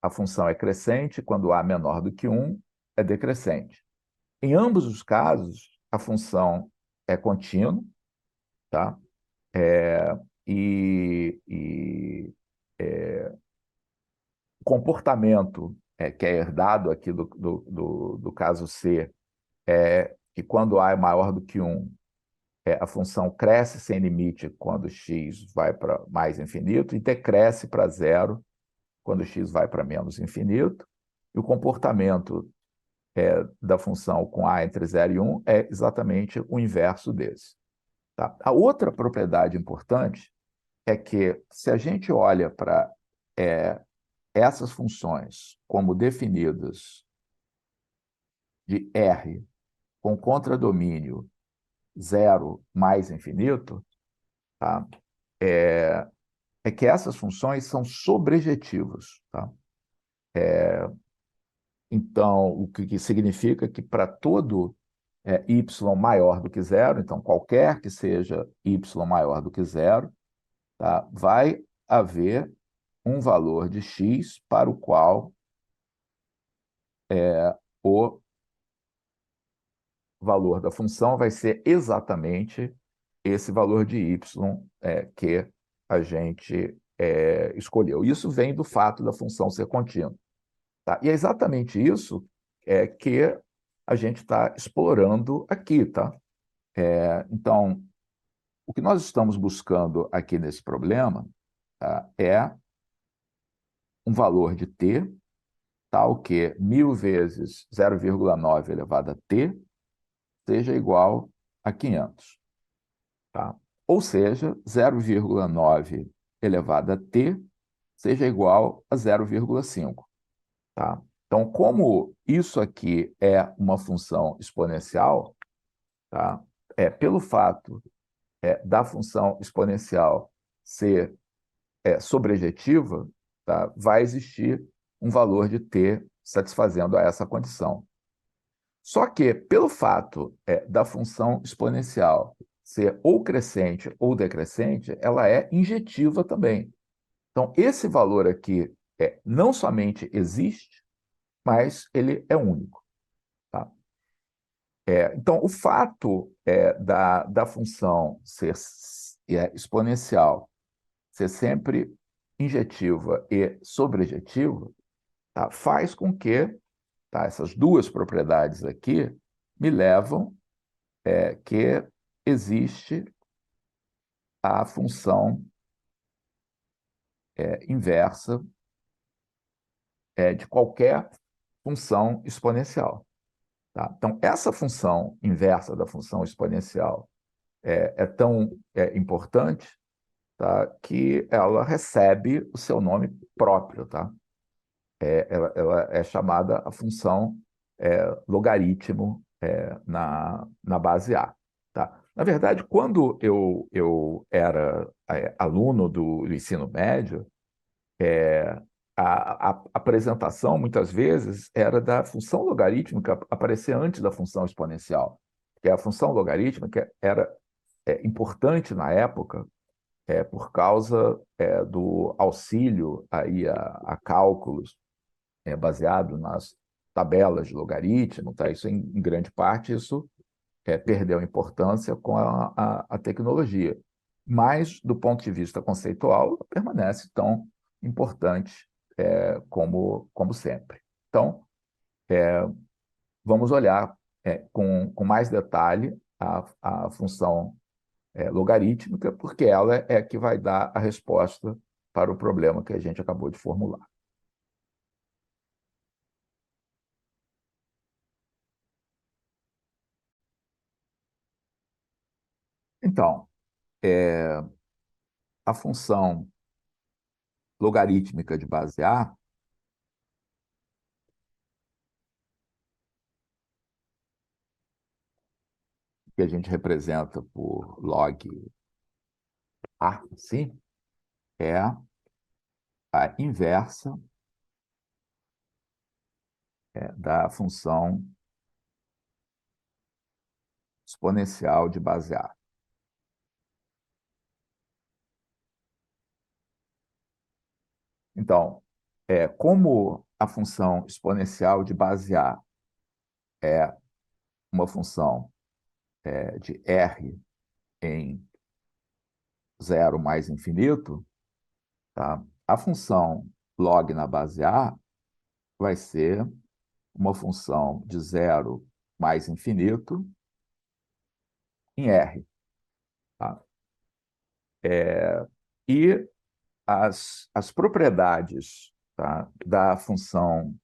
a função é crescente, quando A é menor do que 1, é decrescente. Em ambos os casos, a função é contínua, tá? E o comportamento que é herdado aqui do caso C é que quando A é maior do que 1, a função cresce sem limite quando x vai para mais infinito e decresce para zero quando x vai para menos infinito. E o comportamento da função com A entre 0 e 1 é exatamente o inverso desse. Tá? A outra propriedade importante é que, se a gente olha para essas funções como definidas de R com contradomínio 0 mais infinito, tá? É que essas funções são sobrejetivas. Tá? Então, o que significa que para todo y maior do que zero, então qualquer que seja y maior do que zero, tá? Vai haver um valor de x para o qual o valor da função vai ser exatamente esse valor de y que a gente escolheu. Isso vem do fato da função ser contínua. Tá? E é exatamente isso que a gente está explorando aqui. Tá? Então, o que nós estamos buscando aqui nesse problema, tá, é um valor de t tal que 1000 vezes 0,9 elevado a t seja igual a 500. Tá? Ou seja, 0,9 elevado a t seja igual a 0,5. Tá? Então, como isso aqui é uma função exponencial, tá? Pelo fato da função exponencial ser sobrejetiva, tá? Vai existir um valor de t satisfazendo a essa condição. Só que, pelo fato da função exponencial ser ou crescente ou decrescente, ela é injetiva também. Então, esse valor aqui não somente existe, mas ele é único. Tá? Então, o fato da função ser exponencial, ser sempre injetiva e sobrejetiva, tá? Faz com que essas duas propriedades aqui me levam que existe a função inversa de qualquer função exponencial. Tá? Então, essa função inversa da função exponencial é tão importante, tá, que ela recebe o seu nome próprio. Tá? Ela é chamada a função logaritmo na base A. Tá? Na verdade, quando eu era aluno do ensino médio, a apresentação, muitas vezes, era da função logarítmica aparecer antes da função exponencial, porque a função logarítmica era importante na época, por causa do auxílio aí a cálculos baseado nas tabelas de logaritmo, tá? Isso, em grande parte, isso perdeu importância com a tecnologia. Mas, do ponto de vista conceitual, permanece tão importante como sempre. Então, vamos olhar com mais detalhe a função logarítmica, porque ela é que vai dar a resposta para o problema que a gente acabou de formular. Então, a função logarítmica de base A, que a gente representa por log A, sim, é a inversa da função exponencial de base A. Então, como a função exponencial de base A é uma função de R em zero mais infinito, tá? A função log na base A vai ser uma função de zero mais infinito em R. Tá? E as propriedades, tá, da função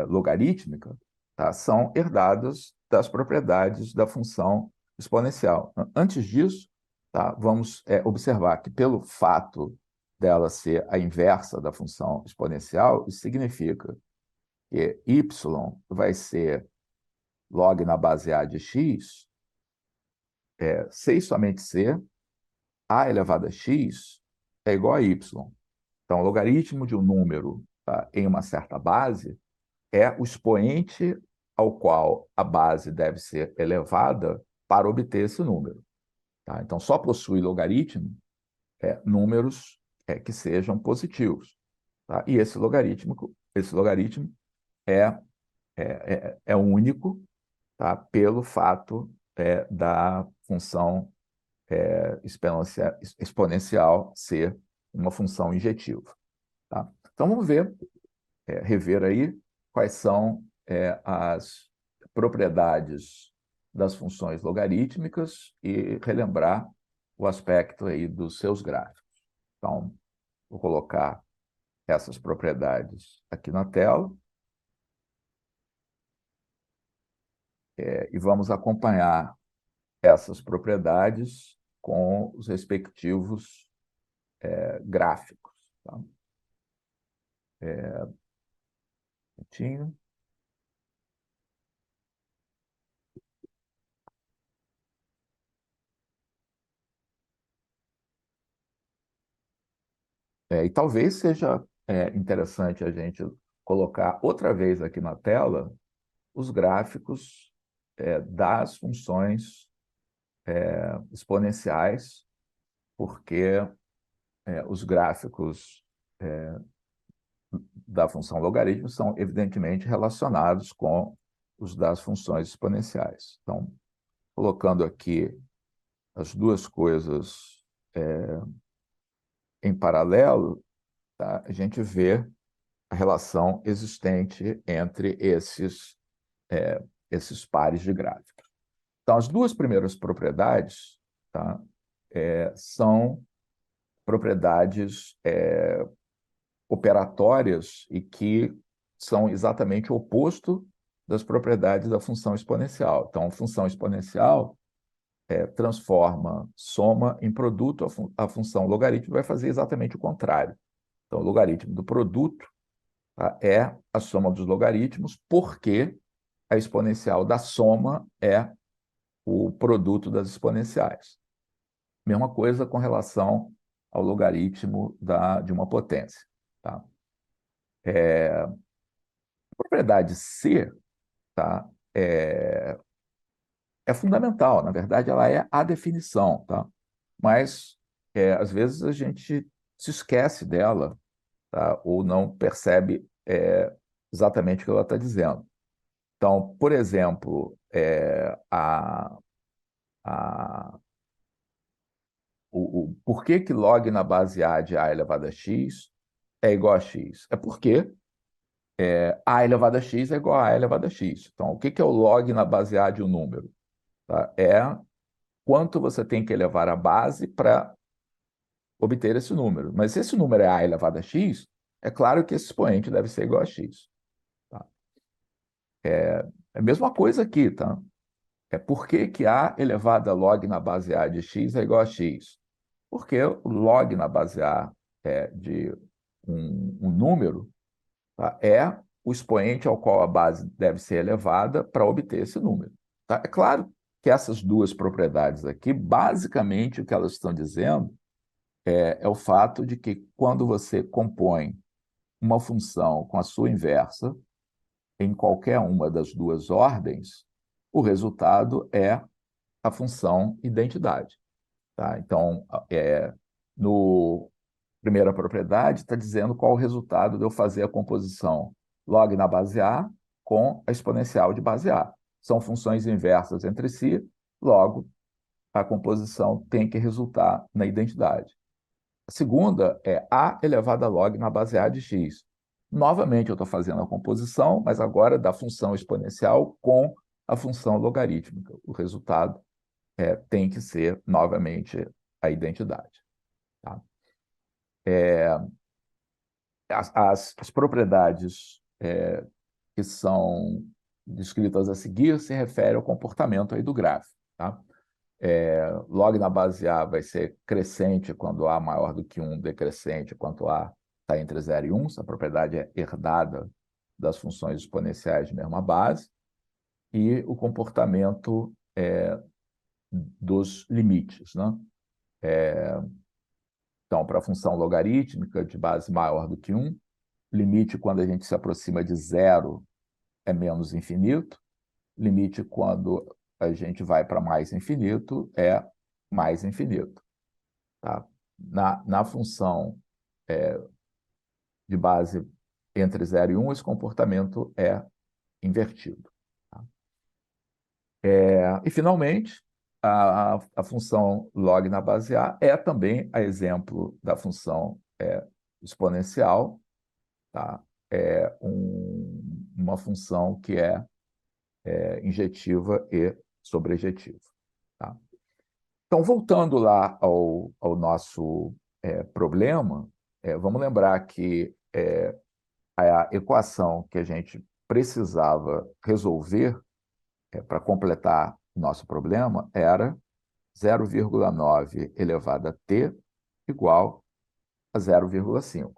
logarítmica, tá, são herdadas das propriedades da função exponencial. Antes disso, tá, vamos observar que, pelo fato dela ser a inversa da função exponencial, isso significa que y vai ser log na base A de x, C e somente C, a elevado a x é igual a y. Então, o logaritmo de um número, tá, em uma certa base é o expoente ao qual a base deve ser elevada para obter esse número. Tá? Então, só possui logaritmo números que sejam positivos. Tá? E esse logaritmo é único, tá? Pelo fato da função exponencial ser uma função injetiva. Tá? Então, vamos rever aí quais são as propriedades das funções logarítmicas e relembrar o aspecto aí dos seus gráficos. Então, vou colocar essas propriedades aqui na tela e vamos acompanhar essas propriedades com os respectivos gráficos. Tá? Minutinho. E talvez seja interessante a gente colocar outra vez aqui na tela os gráficos das funções exponenciais, porque os gráficos da função logaritmo são evidentemente relacionados com os das funções exponenciais. Então, colocando aqui as duas coisas em paralelo, tá, a gente vê a relação existente entre esses pares de gráficos. Então, as duas primeiras propriedades, tá, são propriedades operatórias e que são exatamente o oposto das propriedades da função exponencial. Então, a função exponencial transforma soma em produto, a função logaritmo vai fazer exatamente o contrário. Então, o logaritmo do produto, tá, é a soma dos logaritmos, porque a exponencial da soma é o produto das exponenciais. Mesma coisa com relação ao logaritmo de uma potência. Tá? A propriedade C, tá, é fundamental, na verdade, ela é a definição, tá? Mas, às vezes, a gente se esquece dela, tá? Ou não percebe exatamente o que ela está dizendo. Então, por exemplo, a, por que que log na base A de A elevado a x é igual a x? É porque A elevado a x é igual a A elevado a x. Então, o que que é o log na base A de um número? Tá? É quanto você tem que elevar a base para obter esse número. Mas se esse número é A elevado a x, é claro que esse expoente deve ser igual a x. Tá? É a mesma coisa aqui, tá? É por que que A elevado a log na base A de x é igual a x? Porque o log na base A de um número, tá? É o expoente ao qual a base deve ser elevada para obter esse número. Tá? É claro que essas duas propriedades aqui, basicamente o que elas estão dizendo é o fato de que quando você compõe uma função com a sua inversa em qualquer uma das duas ordens, o resultado é a função identidade. Tá? Então, no primeira propriedade, está dizendo qual o resultado de eu fazer a composição log na base A com a exponencial de base A. São funções inversas entre si, logo, a composição tem que resultar na identidade. A segunda é A elevado a log na base A de x. Novamente, eu estou fazendo a composição, mas agora da função exponencial com a função logarítmica. O resultado tem que ser, novamente, a identidade. Tá? As propriedades que são descritas a seguir se referem ao comportamento aí do gráfico. Tá? Log na base A vai ser crescente quando A maior do que 1, decrescente quando A está entre 0 e 1. Essa propriedade é herdada das funções exponenciais de mesma base. E o comportamento dos limites. Né? Então, para a função logarítmica de base maior do que 1, limite quando a gente se aproxima de 0 é menos infinito, limite quando a gente vai para mais infinito é mais infinito. Tá? Na função de base entre 0 e 1, esse comportamento é invertido. Tá? E, finalmente, a função log na base A é também a exemplo da função exponencial. Tá? Uma função que é injetiva e sobrejetiva. Tá? Então, voltando lá ao nosso problema, vamos lembrar que a equação que a gente precisava resolver para completar o nosso problema era 0,9 elevado a t igual a 0,5.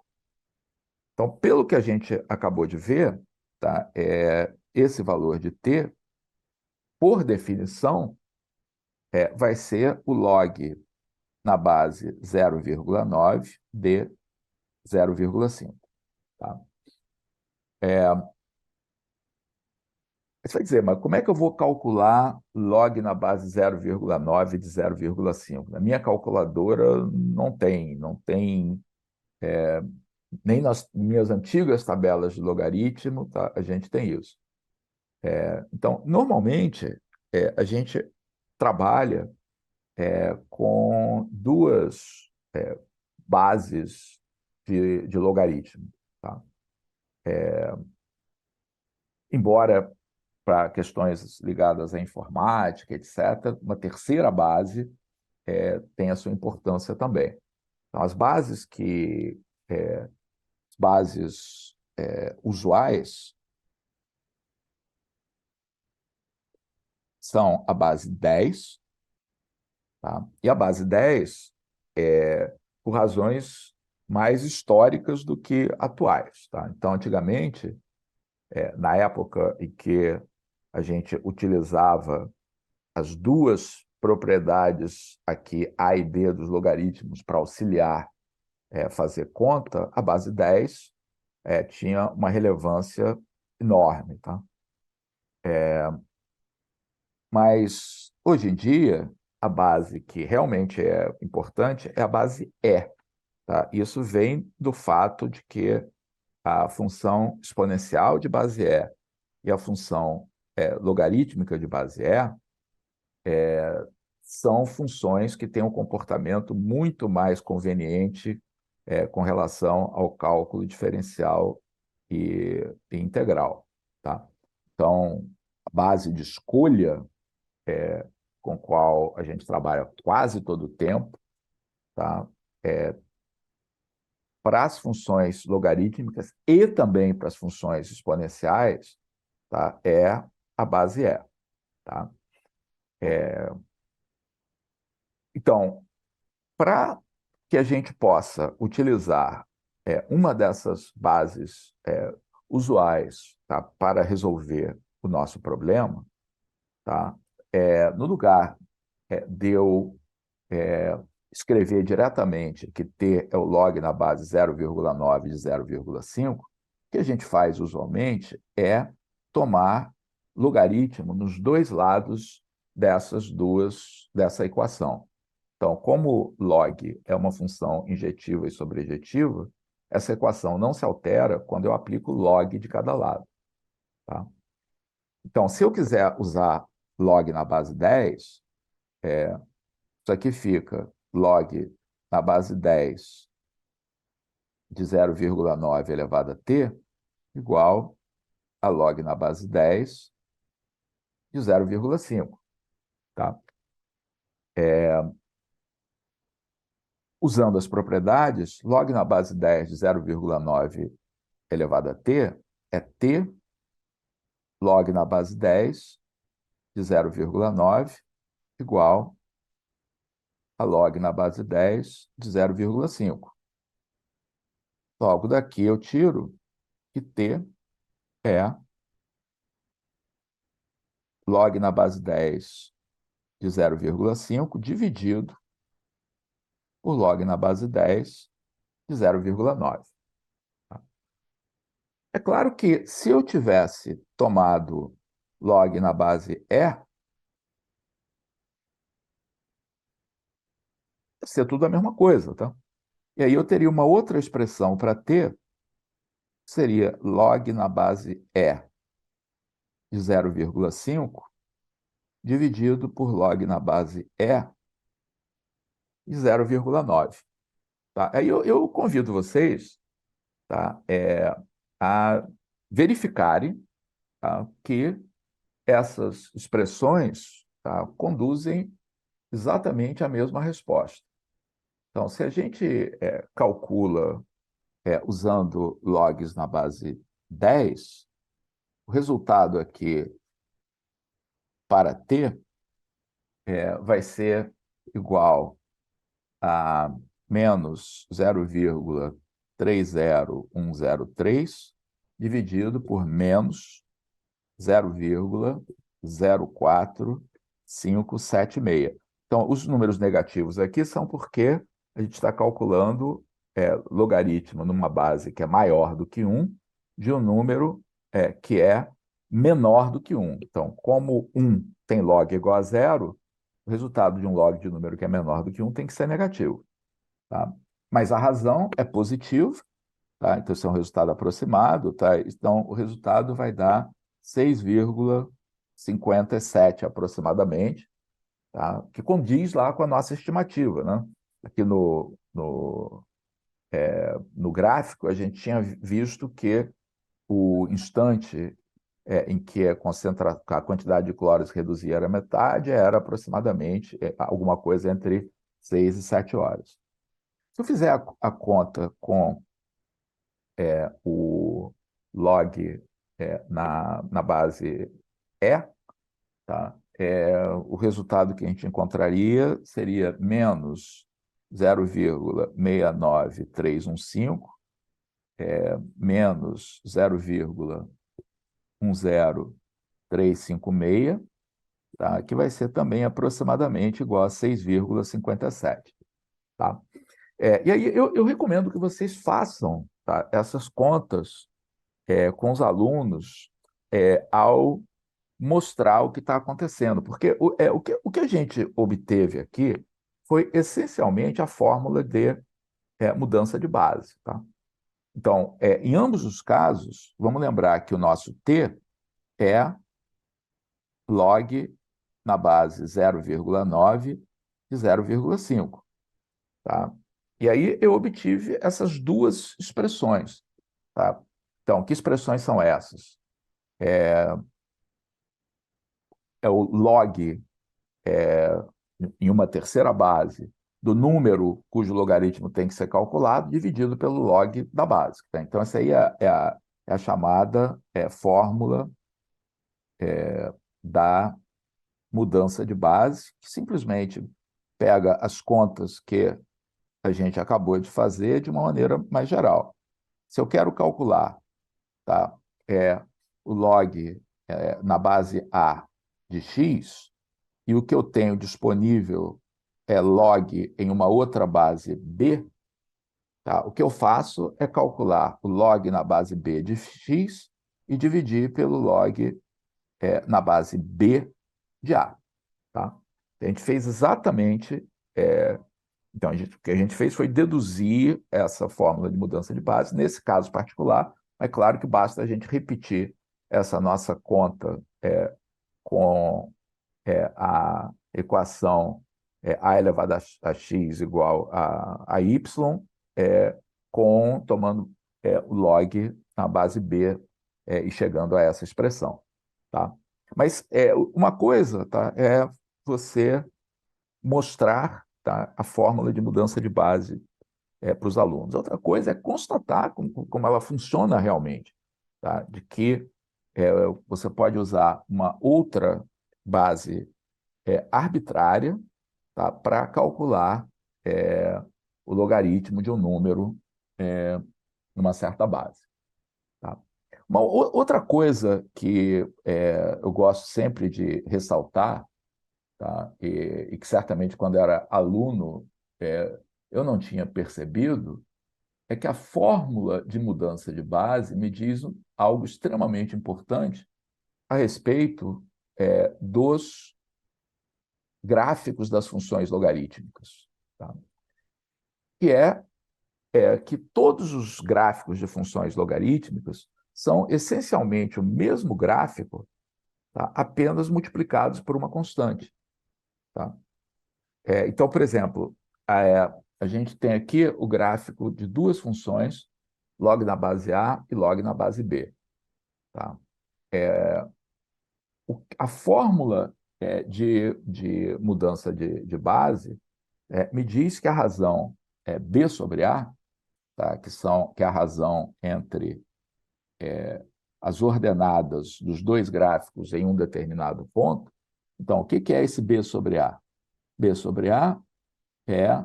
Então, pelo que a gente acabou de ver, tá, esse valor de t, por definição, vai ser o log na base 0,9 de 0,5. Tá? Você vai dizer, mas como é que eu vou calcular log na base 0,9 de 0,5? Na minha calculadora não tem nem nas minhas antigas tabelas de logaritmo, tá? A gente tem isso. Então, normalmente, a gente trabalha com duas bases de logaritmo. Tá? Embora, para questões ligadas à informática, etc., uma terceira base tem a sua importância também. Então, as bases usuais são a base 10, tá? E a base 10 por razões mais históricas do que atuais. Tá? Então, antigamente, na época em que a gente utilizava as duas propriedades aqui, A e B, dos logaritmos para auxiliar fazer conta, a base 10 tinha uma relevância enorme. Tá? Mas, hoje em dia, a base que realmente é importante é a base E. Tá? Isso vem do fato de que a função exponencial de base E e a função logarítmica de base E são funções que têm um comportamento muito mais conveniente com relação ao cálculo diferencial e integral. Tá? Então, a base de escolha com qual a gente trabalha quase todo o tempo, tá? Para as funções logarítmicas e também para as funções exponenciais, tá? É a base E. Tá? Então, para que a gente possa utilizar uma dessas bases usuais, tá? Para resolver o nosso problema, tá? No lugar de eu escrever diretamente que t é o log na base 0,9 de 0,5, o que a gente faz usualmente é tomar logaritmo nos dois lados dessa equação. Então, como log é uma função injetiva e sobrejetiva, essa equação não se altera quando eu aplico log de cada lado. Tá? Então, se eu quiser usar log na base 10, isso aqui fica log na base 10 de 0,9 elevado a t igual a log na base 10 de 0,5. Tá? Usando as propriedades, log na base 10 de 0,9 elevado a t é t log na base 10 de 0,9 igual a log na base 10 de 0,5. Logo daqui eu tiro que t é log na base 10 de 0,5 dividido por log na base 10 de 0,9. É claro que se eu tivesse tomado log na base E, ia ser tudo a mesma coisa, tá? E aí eu teria uma outra expressão para t, que seria log na base E de 0,5 dividido por log na base E de 0,9. Tá? Aí eu convido vocês, tá, a verificarem, tá, que essas expressões, tá, conduzem exatamente à mesma resposta. Então, se a gente calcula usando logs na base 10, o resultado aqui para t vai ser igual a menos 0,30103 dividido por menos 0,04576. Então, os números negativos aqui são porque a gente está calculando logaritmo numa base que é maior do que 1 de um número que é menor do que 1. Então, como 1 tem log igual a zero, o resultado de um log de um número que é menor do que 1 tem que ser negativo. Tá? Mas a razão é positiva, tá? Então, esse é um resultado aproximado. Tá? Então, o resultado vai dar 6,57 aproximadamente, tá? Que condiz lá com a nossa estimativa. Né? Aqui no gráfico, a gente tinha visto que o instante em que a quantidade de cloro se reduzia era metade, era aproximadamente alguma coisa entre 6 e 7 horas. Se eu fizer a conta com o log na base E, tá? O resultado que a gente encontraria seria menos 0,69315, menos 0,10356, tá? Que vai ser também aproximadamente igual a 6,57. Tá? E aí eu recomendo que vocês façam, tá, essas contas com os alunos ao mostrar o que está acontecendo, porque o que a gente obteve aqui foi essencialmente a fórmula de mudança de base. Tá? Então, em ambos os casos, vamos lembrar que o nosso t é log na base 0,9 e 0,5. Tá? E aí eu obtive essas duas expressões. Tá? Então, que expressões são essas? É o log em uma terceira base do número cujo logaritmo tem que ser calculado, dividido pelo log da base. Tá? Então, essa aí é a chamada fórmula da mudança de base, que simplesmente pega as contas que a gente acabou de fazer de uma maneira mais geral. Se eu quero calcular, tá, o log na base A de x, e o que eu tenho disponível é log em uma outra base B, tá? O que eu faço é calcular o log na base B de x e dividir pelo log na base B de A. Tá? A gente fez exatamente. Então, o que a gente fez foi deduzir essa fórmula de mudança de base. Nesse caso particular, é claro que basta a gente repetir essa nossa conta com a equação a elevado a x igual a y, tomando o log na base b e chegando a essa expressão. Tá? Mas uma coisa, tá, é você mostrar, tá, a fórmula de mudança de base para os alunos. Outra coisa é constatar como ela funciona realmente, tá? De que você pode usar uma outra base arbitrária, tá, para calcular o logaritmo de um número numa certa base. Tá? Outra coisa que eu gosto sempre de ressaltar, tá, e que certamente quando eu era aluno eu não tinha percebido, é que a fórmula de mudança de base me diz algo extremamente importante a respeito dos gráficos das funções logarítmicas. Tá? Que que todos os gráficos de funções logarítmicas são essencialmente o mesmo gráfico, tá? Apenas multiplicados por uma constante. Tá? Então, por exemplo, a gente tem aqui o gráfico de duas funções, log na base A e log na base B. Tá? A fórmula de mudança de base me diz que a razão B sobre A, tá? Que é a razão entre as ordenadas dos dois gráficos em um determinado ponto. Então, o que é esse B sobre A? B sobre A é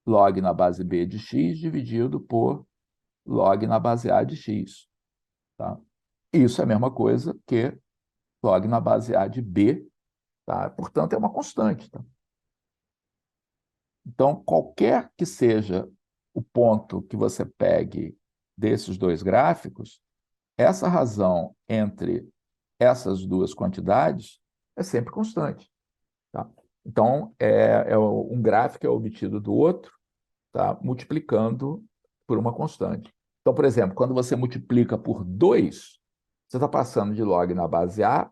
log na base B de x dividido por log na base A de x. Tá? Isso é a mesma coisa que log na base A de B. Tá? Portanto, é uma constante. Tá? Então, qualquer que seja o ponto que você pegue desses dois gráficos, essa razão entre essas duas quantidades é sempre constante. Tá? Então, um gráfico é obtido do outro, tá, multiplicando por uma constante. Então, por exemplo, quando você multiplica por 2, você está passando de log na base A,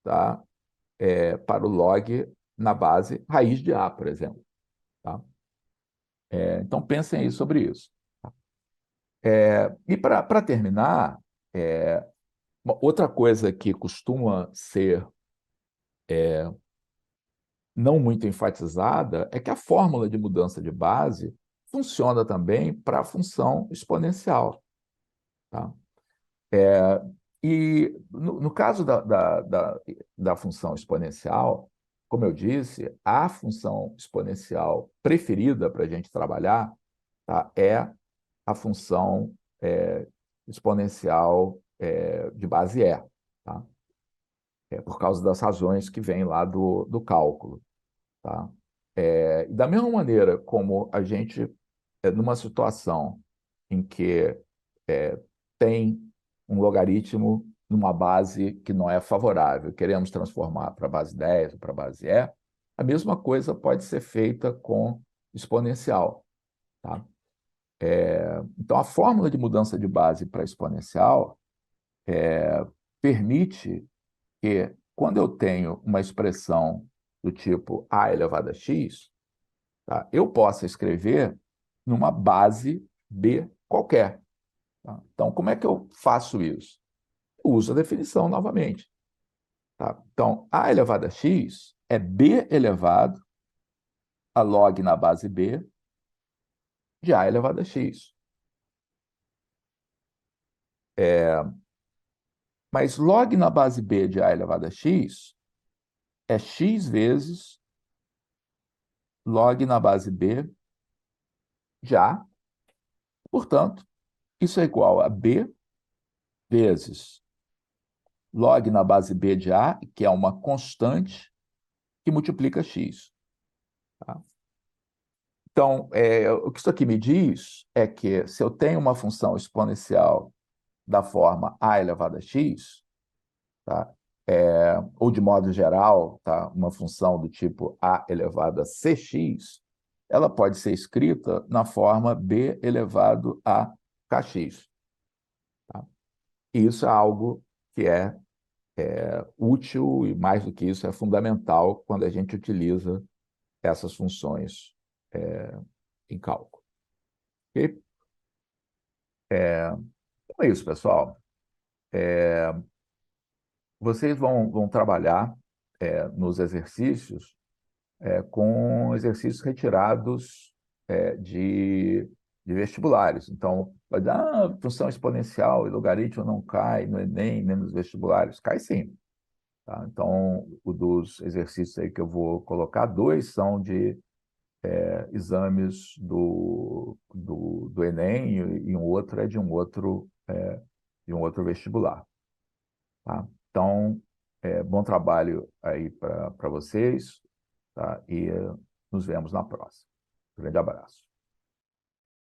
tá, para o log na base raiz de A, por exemplo. Tá? Então, pensem aí sobre isso. E para terminar, outra coisa que costuma ser não muito enfatizada é que a fórmula de mudança de base funciona também para a função exponencial. Tá? E no caso da função exponencial, como eu disse, a função exponencial preferida para a gente trabalhar, tá, é a função exponencial de base E, tá? Por causa das razões que vêm lá do cálculo. Tá? E da mesma maneira como a gente, numa situação em que tem um logaritmo numa base que não é favorável, queremos transformar para a base 10 ou para a base E, a mesma coisa pode ser feita com exponencial. Tá? Então, a fórmula de mudança de base para exponencial permite que, quando eu tenho uma expressão do tipo a elevado a x, tá, eu possa escrever numa base b qualquer. Tá? Então, como é que eu faço isso? Eu uso a definição novamente. Tá? Então, a elevado a x é b elevado a log na base b de a elevado a x. Mas log na base b de a elevado a x é x vezes log na base b de a. Portanto, isso é igual a b vezes log na base b de a, que é uma constante que multiplica x. Tá? Então, o que isso aqui me diz é que se eu tenho uma função exponencial da forma a elevado a x, tá? Ou de modo geral, tá? Uma função do tipo a elevado a cx, ela pode ser escrita na forma b elevado a kx. Tá? E isso é algo que é útil e, mais do que isso, é fundamental quando a gente utiliza essas funções em cálculo. Ok? Então é isso, pessoal. Vocês vão trabalhar nos exercícios com exercícios retirados de vestibulares. Então, vai dar função exponencial e logaritmo não cai no Enem, nem nos vestibulares. Cai sim. Tá? Então, o dos exercícios aí que eu vou colocar, dois são de exames do Enem e um outro é de um outro vestibular. Tá? Então, bom trabalho aí para vocês, tá? E nos vemos na próxima. Grande abraço.